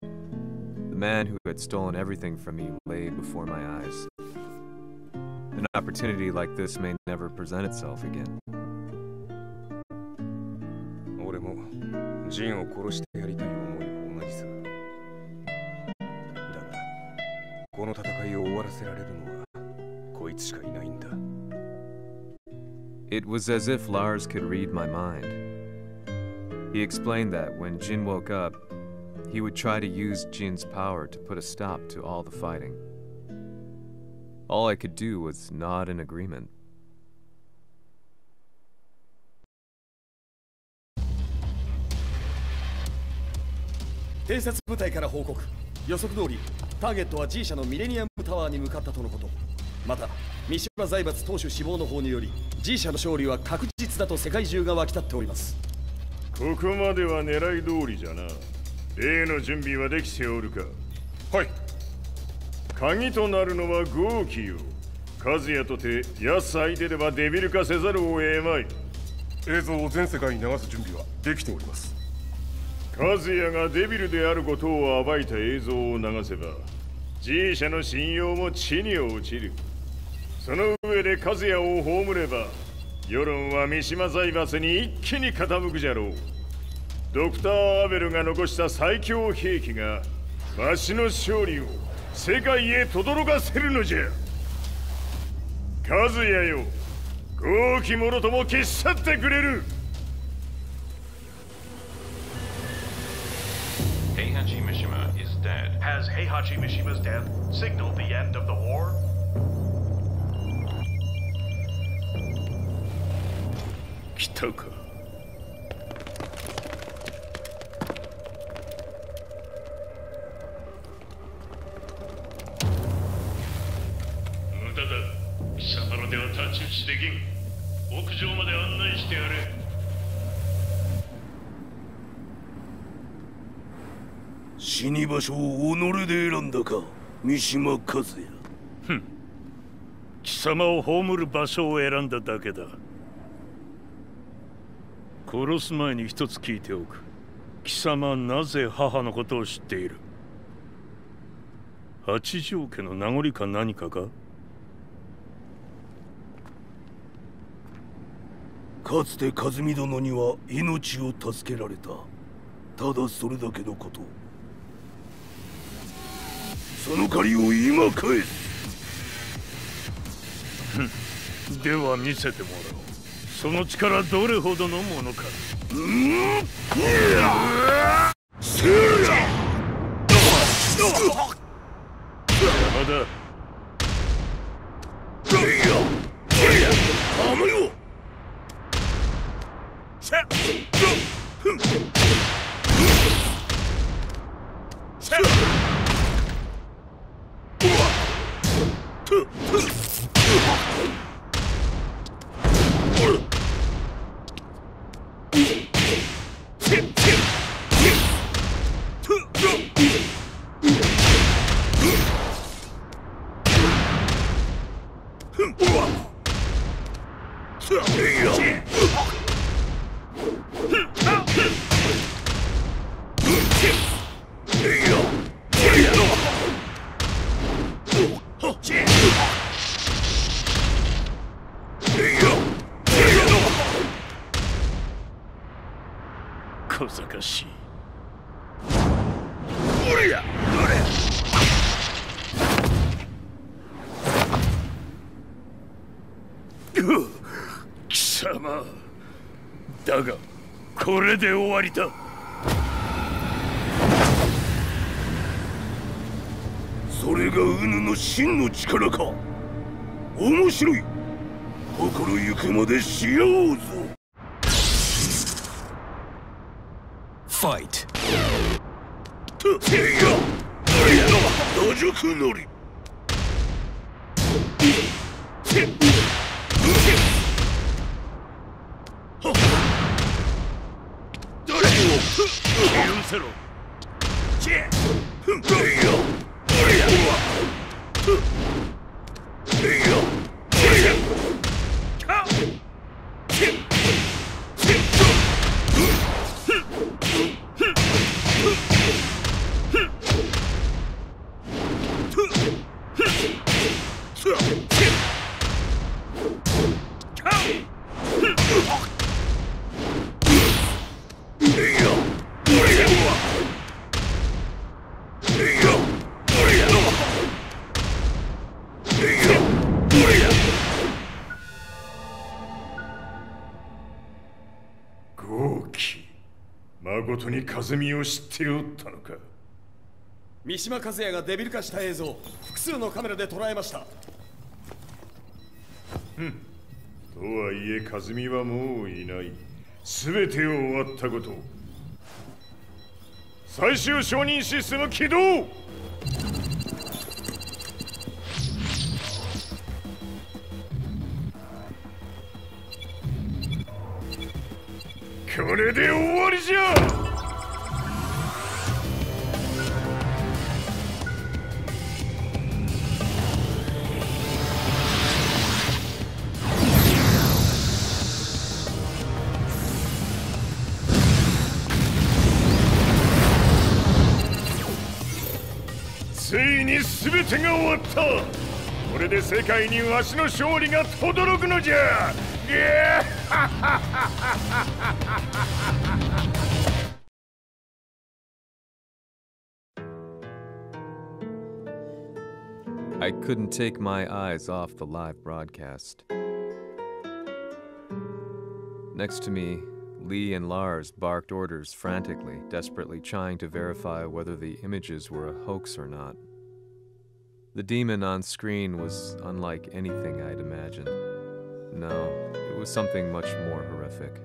The man who had stolen everything from me lay before my eyes. An opportunity like this may never present itself again. 俺もジンを殺してやりたい思いは同じさ。だが、この戦いを終わらせられるのは It was as if Lars could read my mind. He explained that when Jin woke up, he would try to use Jin's power to put a stop to all the fighting. All I could do was nod in agreement. 偵察部隊から報告。予測通りターゲットは G 社のミレニアムタワーに向かったとのこと。また三島財閥当主死亡の方により G 社の勝利は確実だと世界中が沸き立っております。ここまでは狙い通りじゃな。例の準備はできておるか。はい。鍵となるのは豪気よ。和也とて安相手ではデビル化せざるを得まい。映像を全世界に流す準備はできております。和也がデビルであることを暴いた映像を流せば G 社の信用も地に落ちる。その上で和也を葬れば世論は三島財閥に一気に傾くじゃろう。ドクター・アベルが残した最強兵器がわしの勝利を世界へ轟かせるのじゃ。和也よ、豪気者とも消し去ってくれる。Heihachi Mishima is dead. Has Heihachi Mishima's death signaled the end of the war? 来たか。無駄だ。貴様らでは太刀打ちできん。屋上まで案内してやれ。死に場所を己で選んだか、三島和也。貴様を葬る場所を選んだだけだ。殺す前に一つ聞いておく。貴様はなぜ母のことを知っている？八条家の名残か何かか？かつて和美殿には命を助けられた。ただそれだけのこと。その借りを今返す。では見せてもらおう。その力どれほどのものか。せや！邪魔だ。あのよ！小賢しい。俺や！貴様。だがこれで終わりだ。それがウヌの真の力か。面白い。心ゆくまでしようぞ。Fight. 打辱のり。許せろ。誠に和美を知っておったのか。三島和也がデビル化した映像、複数のカメラで捉えました。とはいえ和美はもういない。全てを終わったこと。最終承認システム起動。これで終わりじゃ。ついに全てが終わった。これで世界にわしの勝利が轟くのじゃ。I couldn't take my eyes off the live broadcast. Next to me, Lee and Lars barked orders frantically, desperately trying to verify whether the images were a hoax or not. The demon on screen was unlike anything I'd imagined. No, it was something much more horrific.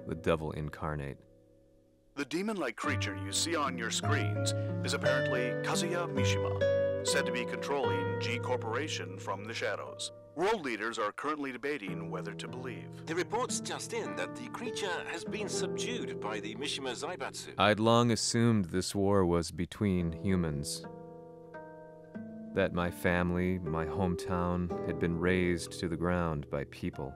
The devil incarnate. The demon-like creature you see on your screens is apparently Kazuya Mishima, said to be controlling G Corporation from the shadows. World leaders are currently debating whether to believe. The reports just in that the creature has been subdued by the Mishima Zaibatsu. I'd long assumed this war was between humans. That my family, my hometown, had been razed to the ground by people.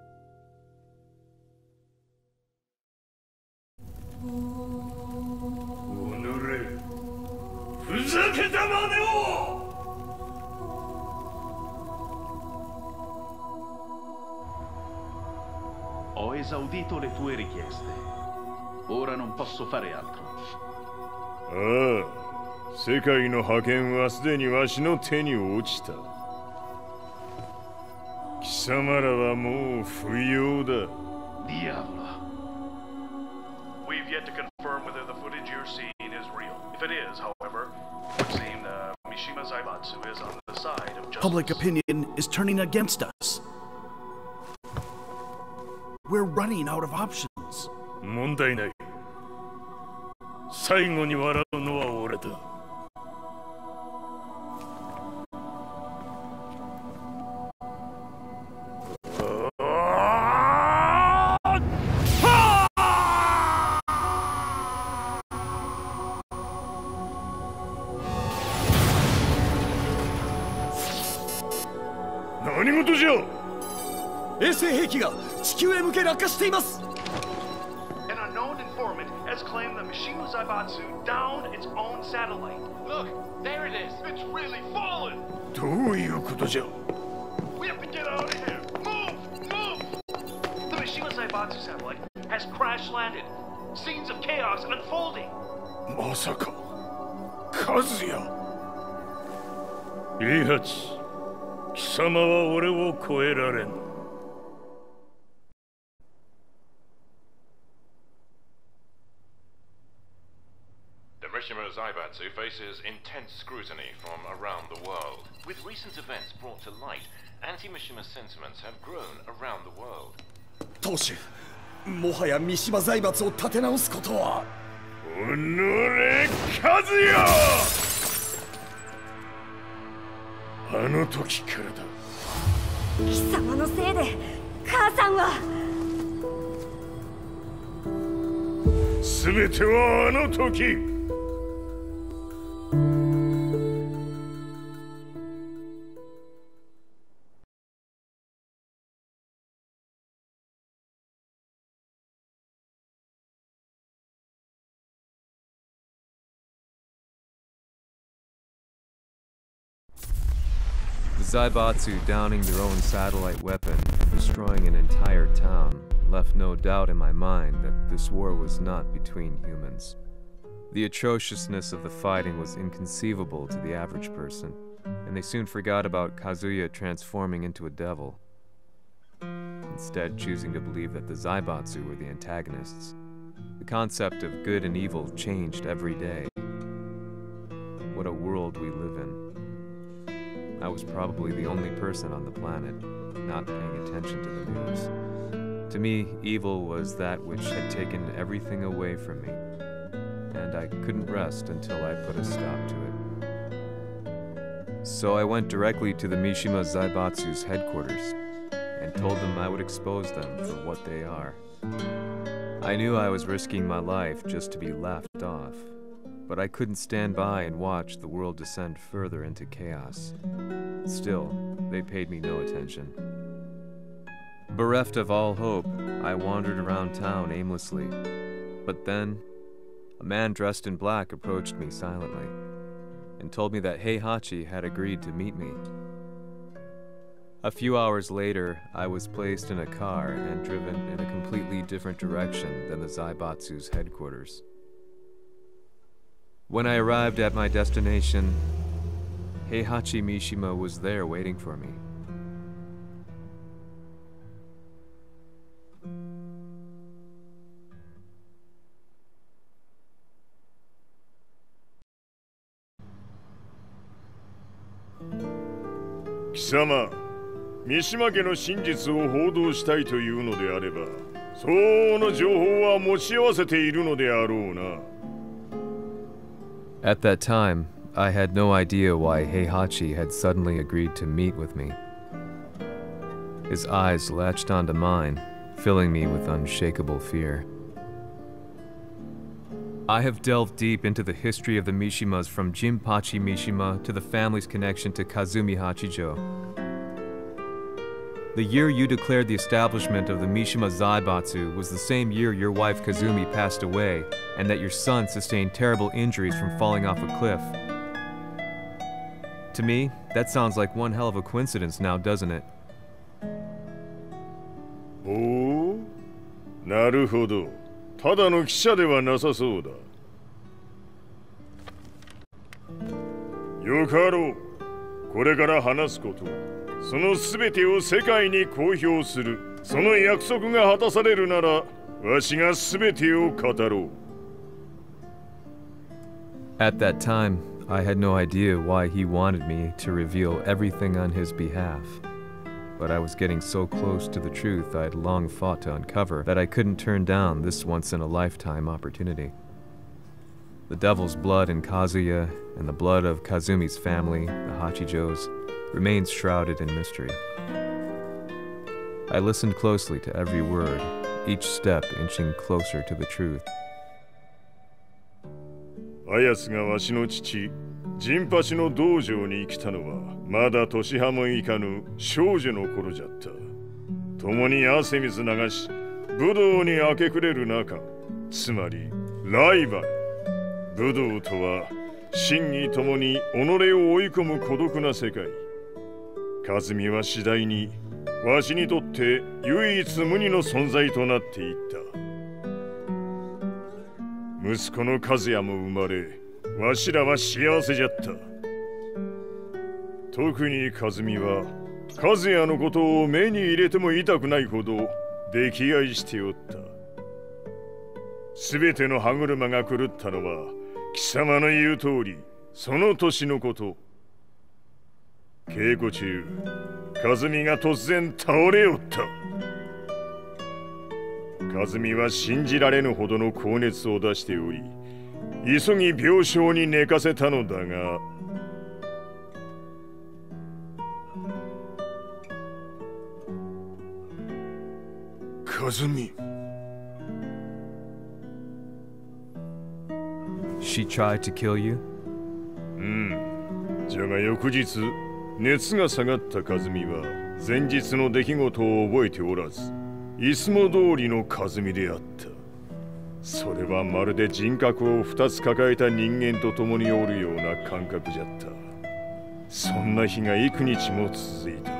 Ho esaudito le tue richieste. Ora non posso fare altro. 世界の覇権はすでにわしの手に落ちた。貴様らはもう不要だ。Diablo. We've yet to confirm whether the footage you're seeing is real. If it is, however, it would seem Mishima Zaibatsu is on the side of justice. Public opinion is turning against us. We're running out of options. 問題ない。最後に笑うのは俺だ。何事じゃ。衛星兵器が地球へ向け落下しています。An unknown informant has claimed the Mishima Zaibatsu downed its own satellite. Look, there it is. It's really fallen. どういうことじゃ。We have to get out of here. Move, move. The Mishima Zaibatsu satellite has crash landed. Scenes of chaos unfolding. まさか、カズヤ。イハチ、貴様は俺を超えられん。Mishima Zaibatsu faces intense scrutiny from around the world. With recent events brought to light, anti-Mishima sentiments have grown around the world. 当主、もはや三島財閥を立て直すことは。おのれ、カズヤ！あの時からだ。貴様のせいで母さんは。全てはあの時。The Zaibatsu downing their own satellite weapon, destroying an entire town, left no doubt in my mind that this war was not between humans. The atrociousness of the fighting was inconceivable to the average person, and they soon forgot about Kazuya transforming into a devil, instead choosing to believe that the Zaibatsu were the antagonists. The concept of good and evil changed every day. What a world we live in. I was probably the only person on the planet not paying attention to the news. To me, evil was that which had taken everything away from me. and I couldn't rest until I put a stop to it. So I went directly to the Mishima Zaibatsu's headquarters and told them I would expose them for what they are. I knew I was risking my life just to be laughed off, but I couldn't stand by and watch the world descend further into chaos. Still, they paid me no attention. Bereft of all hope, I wandered around town aimlessly. But then, a man dressed in black approached me silently and told me that Heihachi had agreed to meet me. A few hours later, I was placed in a car and driven in a completely different direction than the Zaibatsu's headquarters. When I arrived at my destination, Heihachi Mishima was there waiting for me. Kisama, Mishima 家の真実を報道したいというのであれば、相応の情報は持ち合わせているのであろうな。At that time, I had no idea why Heihachi had suddenly agreed to meet with me. His eyes latched onto mine, filling me with unshakable fear. I have delved deep into the history of the Mishimas from Jinpachi Mishima to the family's connection to Kazumi Hachijo. The year you declared the establishment of the Mishima Zaibatsu was the same year your wife Kazumi passed away, and that your son sustained terrible injuries from falling off a cliff. To me, that sounds like one hell of a coincidence now, doesn't it? Oh, なるほど。ただの記者ではなさそうだ。よかろう。これから話すこと、そのすべてを世界に公表する。その約束が果たされるなら、わしがすべてを語ろう。At that time, I had no idea why he wanted me to reveal everything on his behalf. But I was getting so close to the truth I'd long fought to uncover that I couldn't turn down this once-in-a-lifetime opportunity. The devil's blood in Kazuya and the blood of Kazumi's family, the Hachijos, remains shrouded in mystery. I listened closely to every word, each step inching closer to the truth. あやつがわしの父、ジンパチの道場に来たのは、まだ年端もいかぬ少女の頃じゃった。共に汗水流し、武道に明け暮れる中、つまりライバル。武道とは、真偽ともに己を追い込む孤独な世界。和美は次第に、わしにとって唯一無二の存在となっていった。息子の和也も生まれ、わしらは幸せじゃった。特に和美は、和也のことを目に入れても痛くないほど溺愛しておった。すべての歯車が狂ったのは、貴様の言う通り、その年のこと。稽古中、和美が突然倒れおった。和美は信じられぬほどの高熱を出しており、急ぎ病床に寝かせたのだが、和美。She tried to kill you? じゃが翌日、熱が下がった和美は前日の出来事を覚えておらず、いつも通りの和美であった。それはまるで人格を2つ抱えた人間と共におるような感覚じゃった。そんな日が幾日も続いた。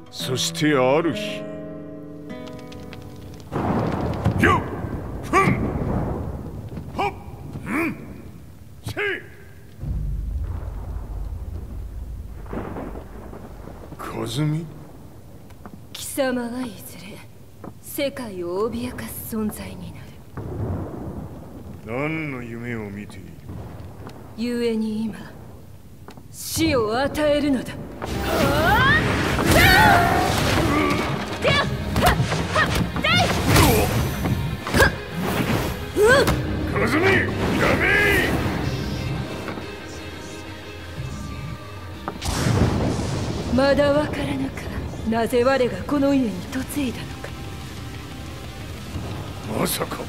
そしてある日、よっふんはっんせい和美。貴様はいずれ世界を脅かす存在になる。何の夢を見ている？故に今死を与えるのだ。和和美、やめまだわからぬか。なぜ我がこの家に嫁いだのか。まさか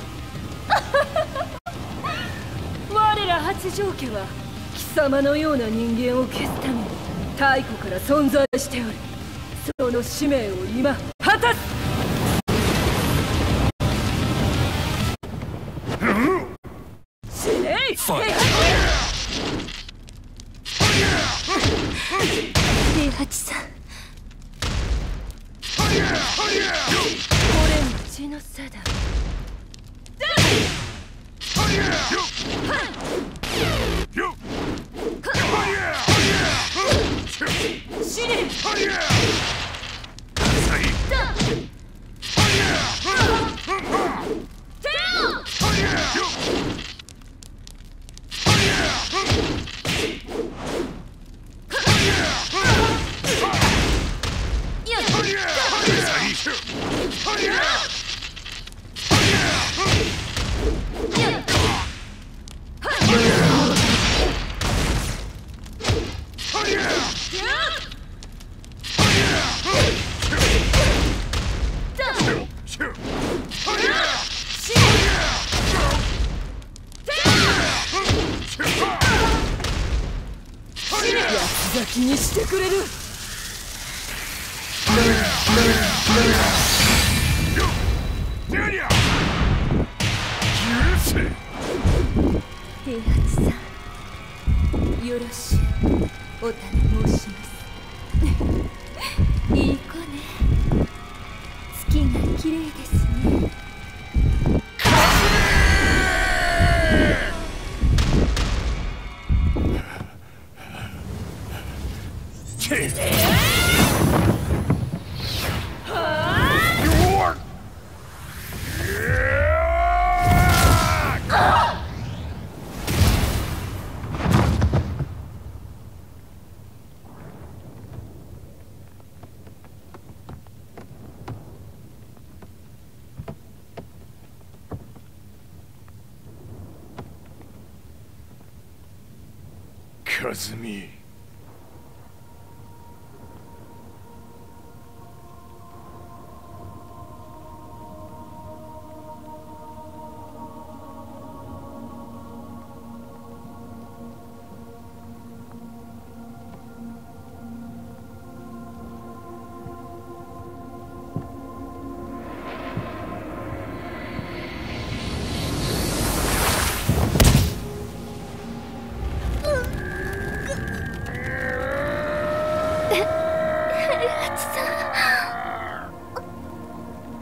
我ら八丈家は貴様のような人間を消すために太古から存在しておる。その使命を今果たす。死ねい。平八さん、これも血の差だ。死ね。気にしてくれる。平八さん、よろしゅうお頼申します。いい子ね。月が綺麗ですね。和美、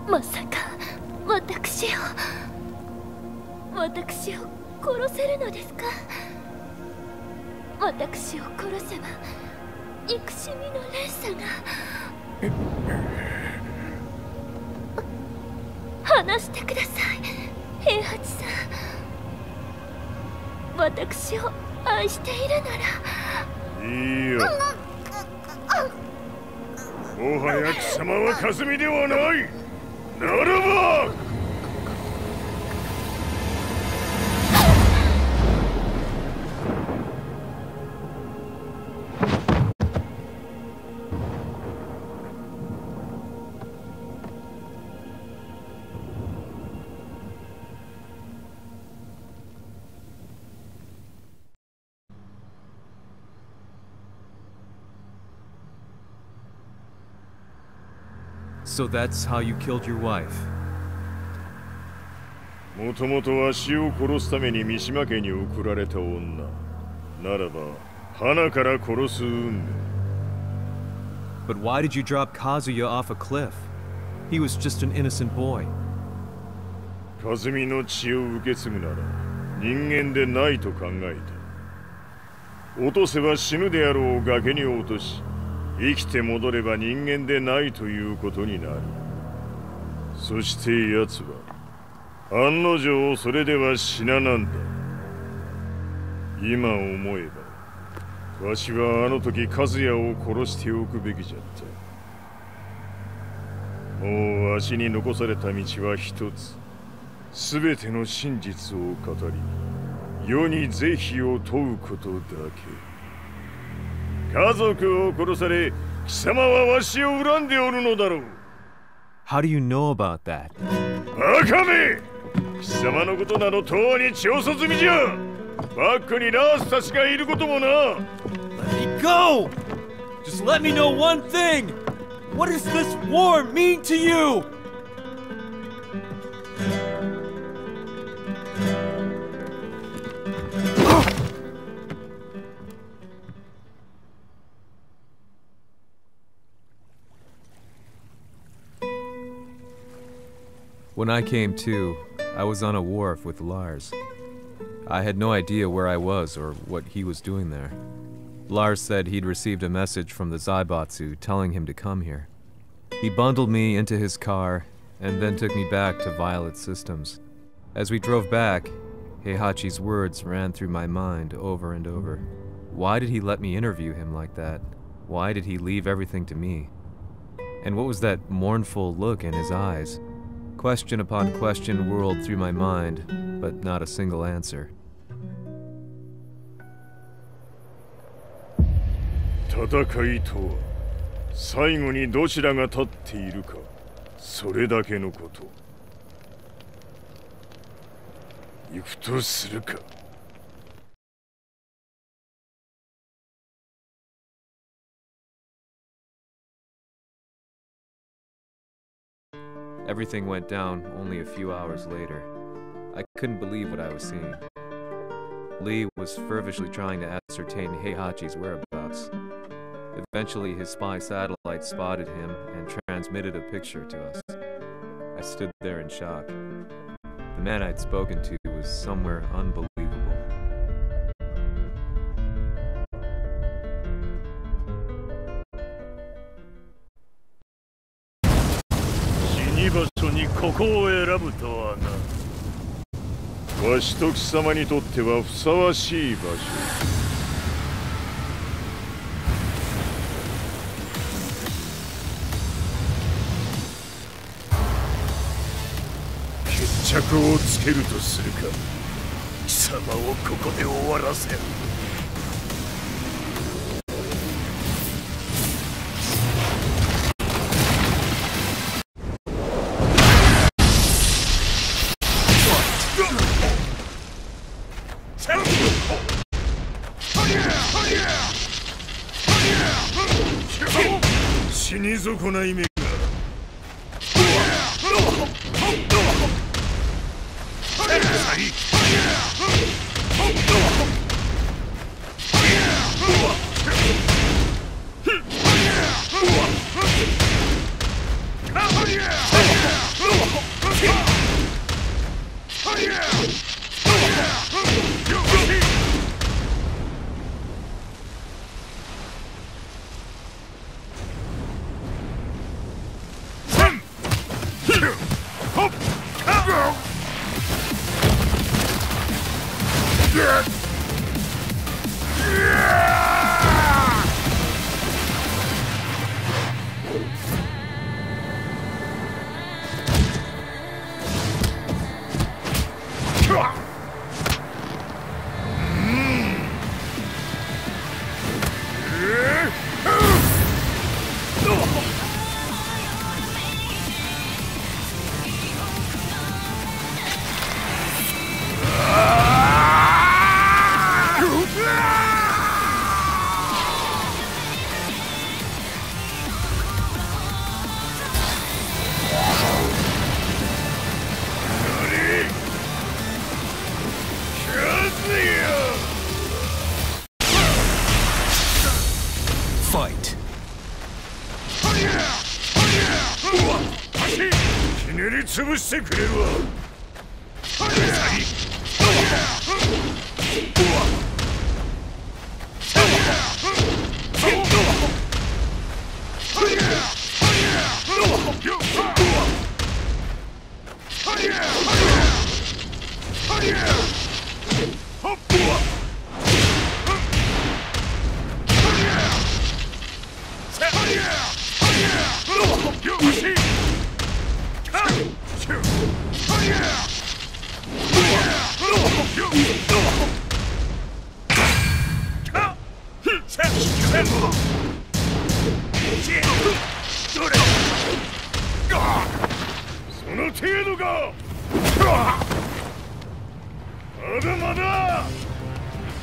まさか私を殺せるのですか。私を殺せば憎しみの連鎖が。話してください、平八さん。私を愛しているなら。いいよ。もはや貴様は和美ではない。ならばSo that's how you killed your wife. もともとわしを殺すために三島家に送られた女。ならば、花から殺す運命。But why did you drop Kazuya off a cliff? He was just an innocent boy. 和美の血を受け継ぐなら人間でないと考えた。落とせば死ぬであろう崖に落とし、生きて戻れば人間でないということになる。そして奴は案の定それでは死ななんだ。今思えばわしはあの時和也を殺しておくべきじゃった。もうわしに残された道は一つ。すべての真実を語り、世に是非を問うことだけ。家族を殺され、貴様はわしを恨んでおるのだろう。 How do you know about that? バカめ！貴様のことなどとうに調査済みじゃ。バックにラースたちがいることもな。 Let me go! Just let me know one thing! What does this war mean to you? When I came to, I was on a wharf with Lars. I had no idea where I was or what he was doing there. Lars said he'd received a message from the Zaibatsu telling him to come here. He bundled me into his car and then took me back to Violet Systems. As we drove back, Heihachi's words ran through my mind over and over. Why did he let me interview him like that? Why did he leave everything to me? And what was that mournful look in his eyes? Question upon question whirled through my mind, but not a single answer. 戦いとは最後にどちらが立っているか、それだけのこと。行くとするか。 Everything went down only a few hours later. I couldn't believe what I was seeing. Lee was feverishly trying to ascertain Heihachi's whereabouts. Eventually, his spy satellite spotted him and transmitted a picture to us. I stood there in shock. The man I'd spoken to was somewhere unbelievable. 場所にここを選ぶとはな。わしと貴様にとってはふさわしい場所。決着をつけるとするか。貴様をここで終わらせる。 死に損ない目が。潰してくれるわ。その程度か。まだまだ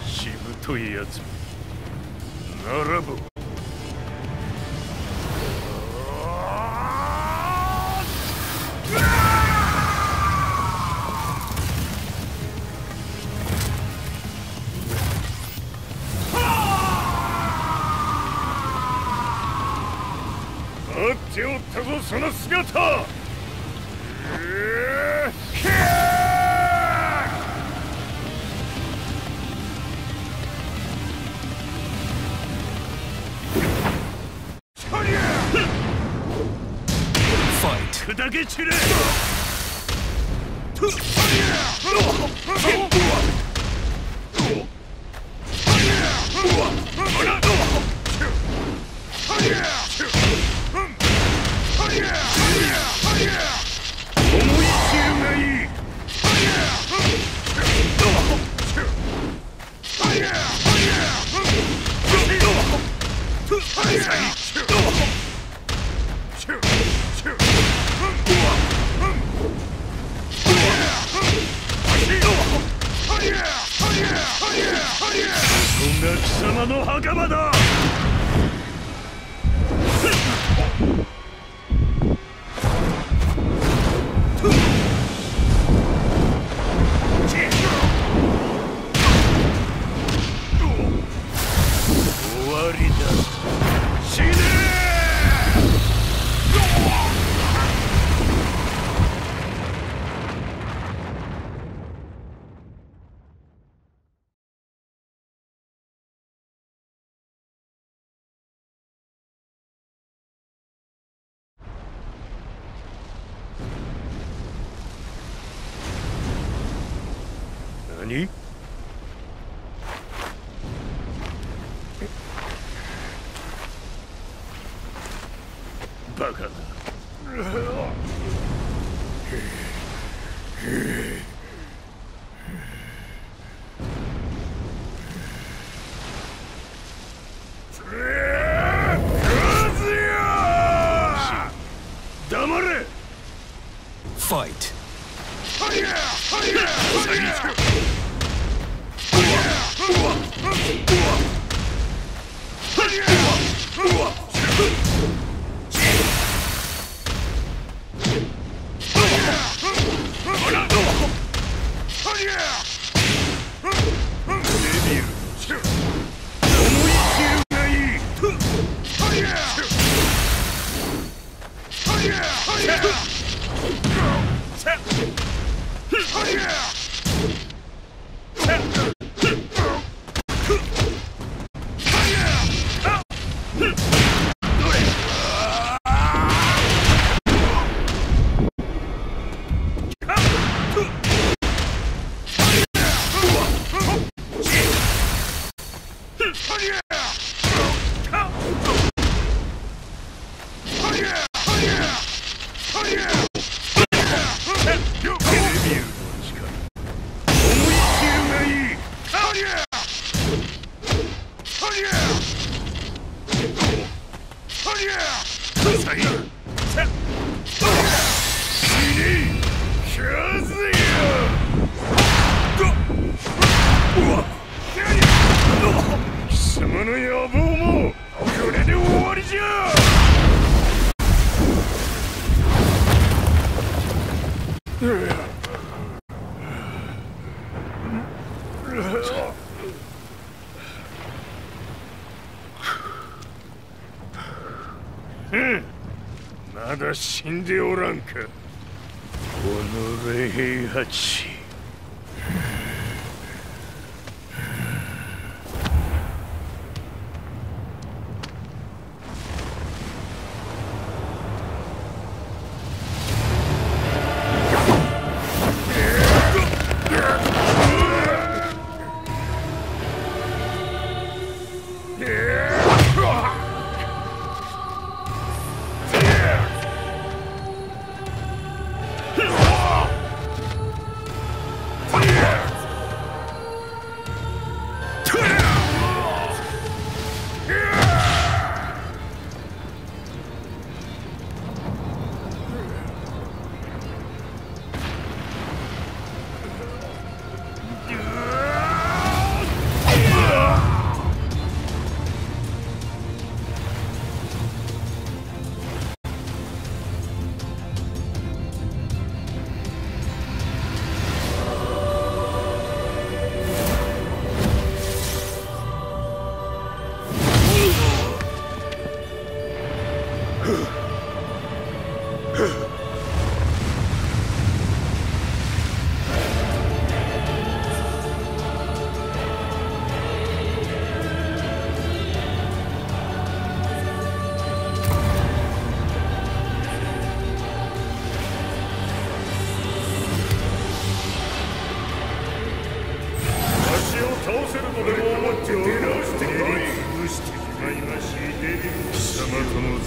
しぶといやつならば待っておったぞその姿。砕け散れ。そんな貴様の袴だ。終わりだ。死ね何？バカだ。黙れ。Fight.貴様の野望もこれで終わりじゃ。まだ死んでおらんか。おのれ平八。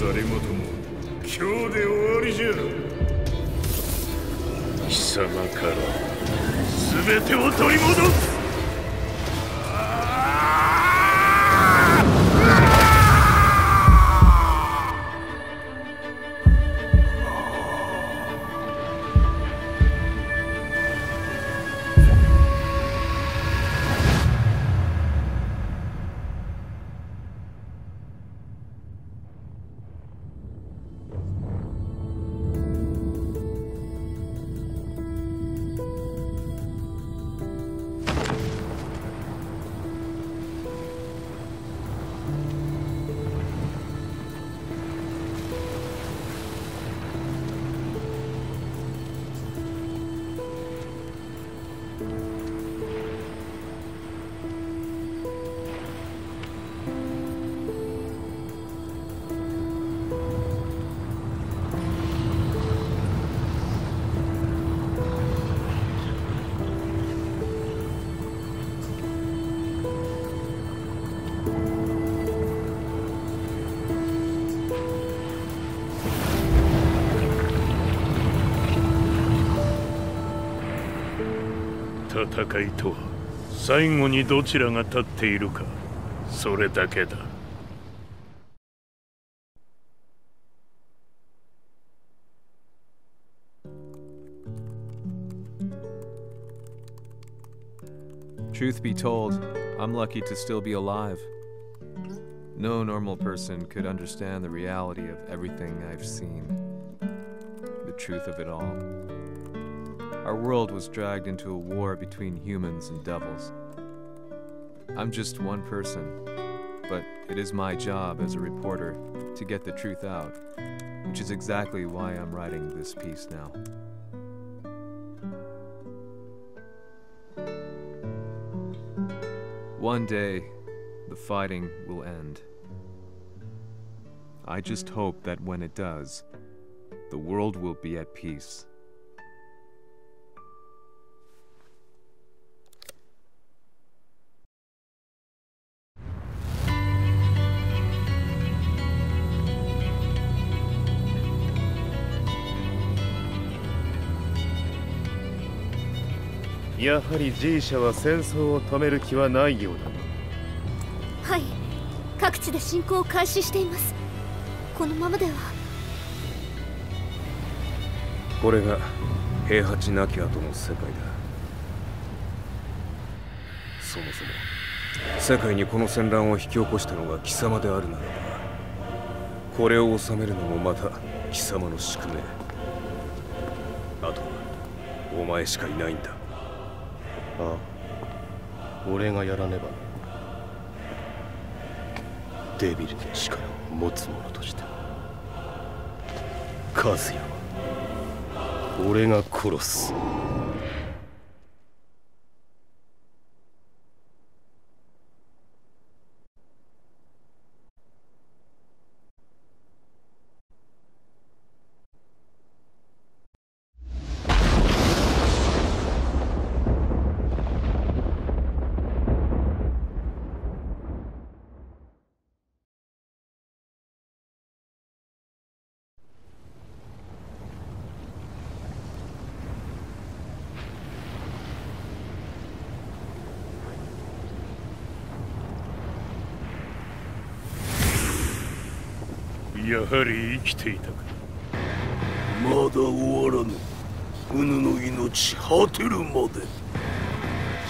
ざれ言も今日で終わりじゃ。貴様から全てを取り戻す。戦いとは最後にどちらが立っているか、それだけだ。Truth be told, I'm lucky to still be alive. No normal person could understand the reality of everything I've seen, the truth of it all. Our world was dragged into a war between humans and devils. I'm just one person, but it is my job as a reporter to get the truth out, which is exactly why I'm writing this piece now. One day, the fighting will end. I just hope that when it does, the world will be at peace. G やはり G 社は戦争を止める気はないようだな。はい、各地で侵攻を開始しています。このままでは。これが平八なき後の世界だ。そもそも世界にこの戦乱を引き起こしたのが貴様であるならば、これを収めるのもまた貴様の宿命。あとはお前しかいないんだ。ああ、俺がやらねば。デビルの力を持つ者として和也は俺が殺す。やはり生きていたか。まだ終わらぬ。うぬの命果てるまで。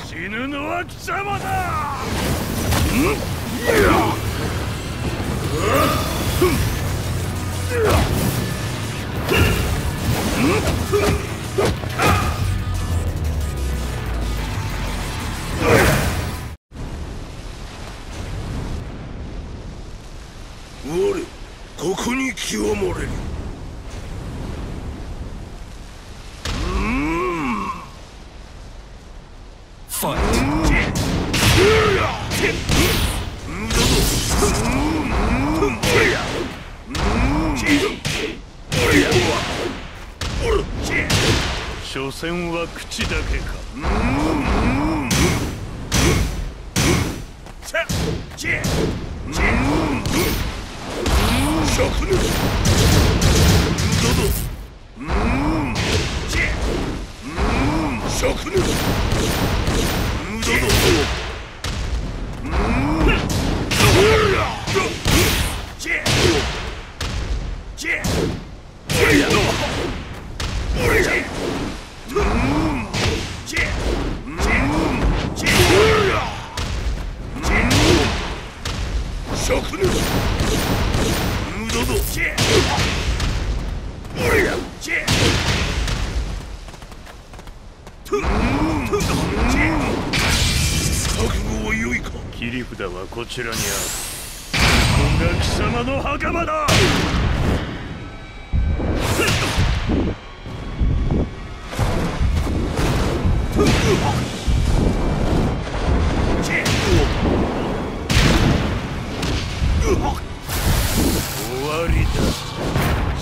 死ぬのは貴様だ。我ここに極まれる。ファイ所詮は口だけか。灼熱切り札はこちらにある。ここが貴様の袴だ。終わりだ。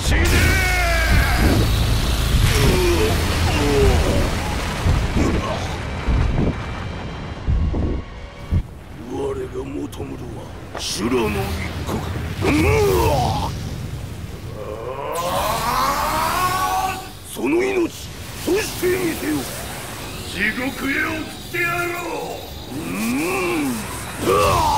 死ね我が求むるは修羅の一刻。その命そしてみせよ。地獄へ送ってやろう。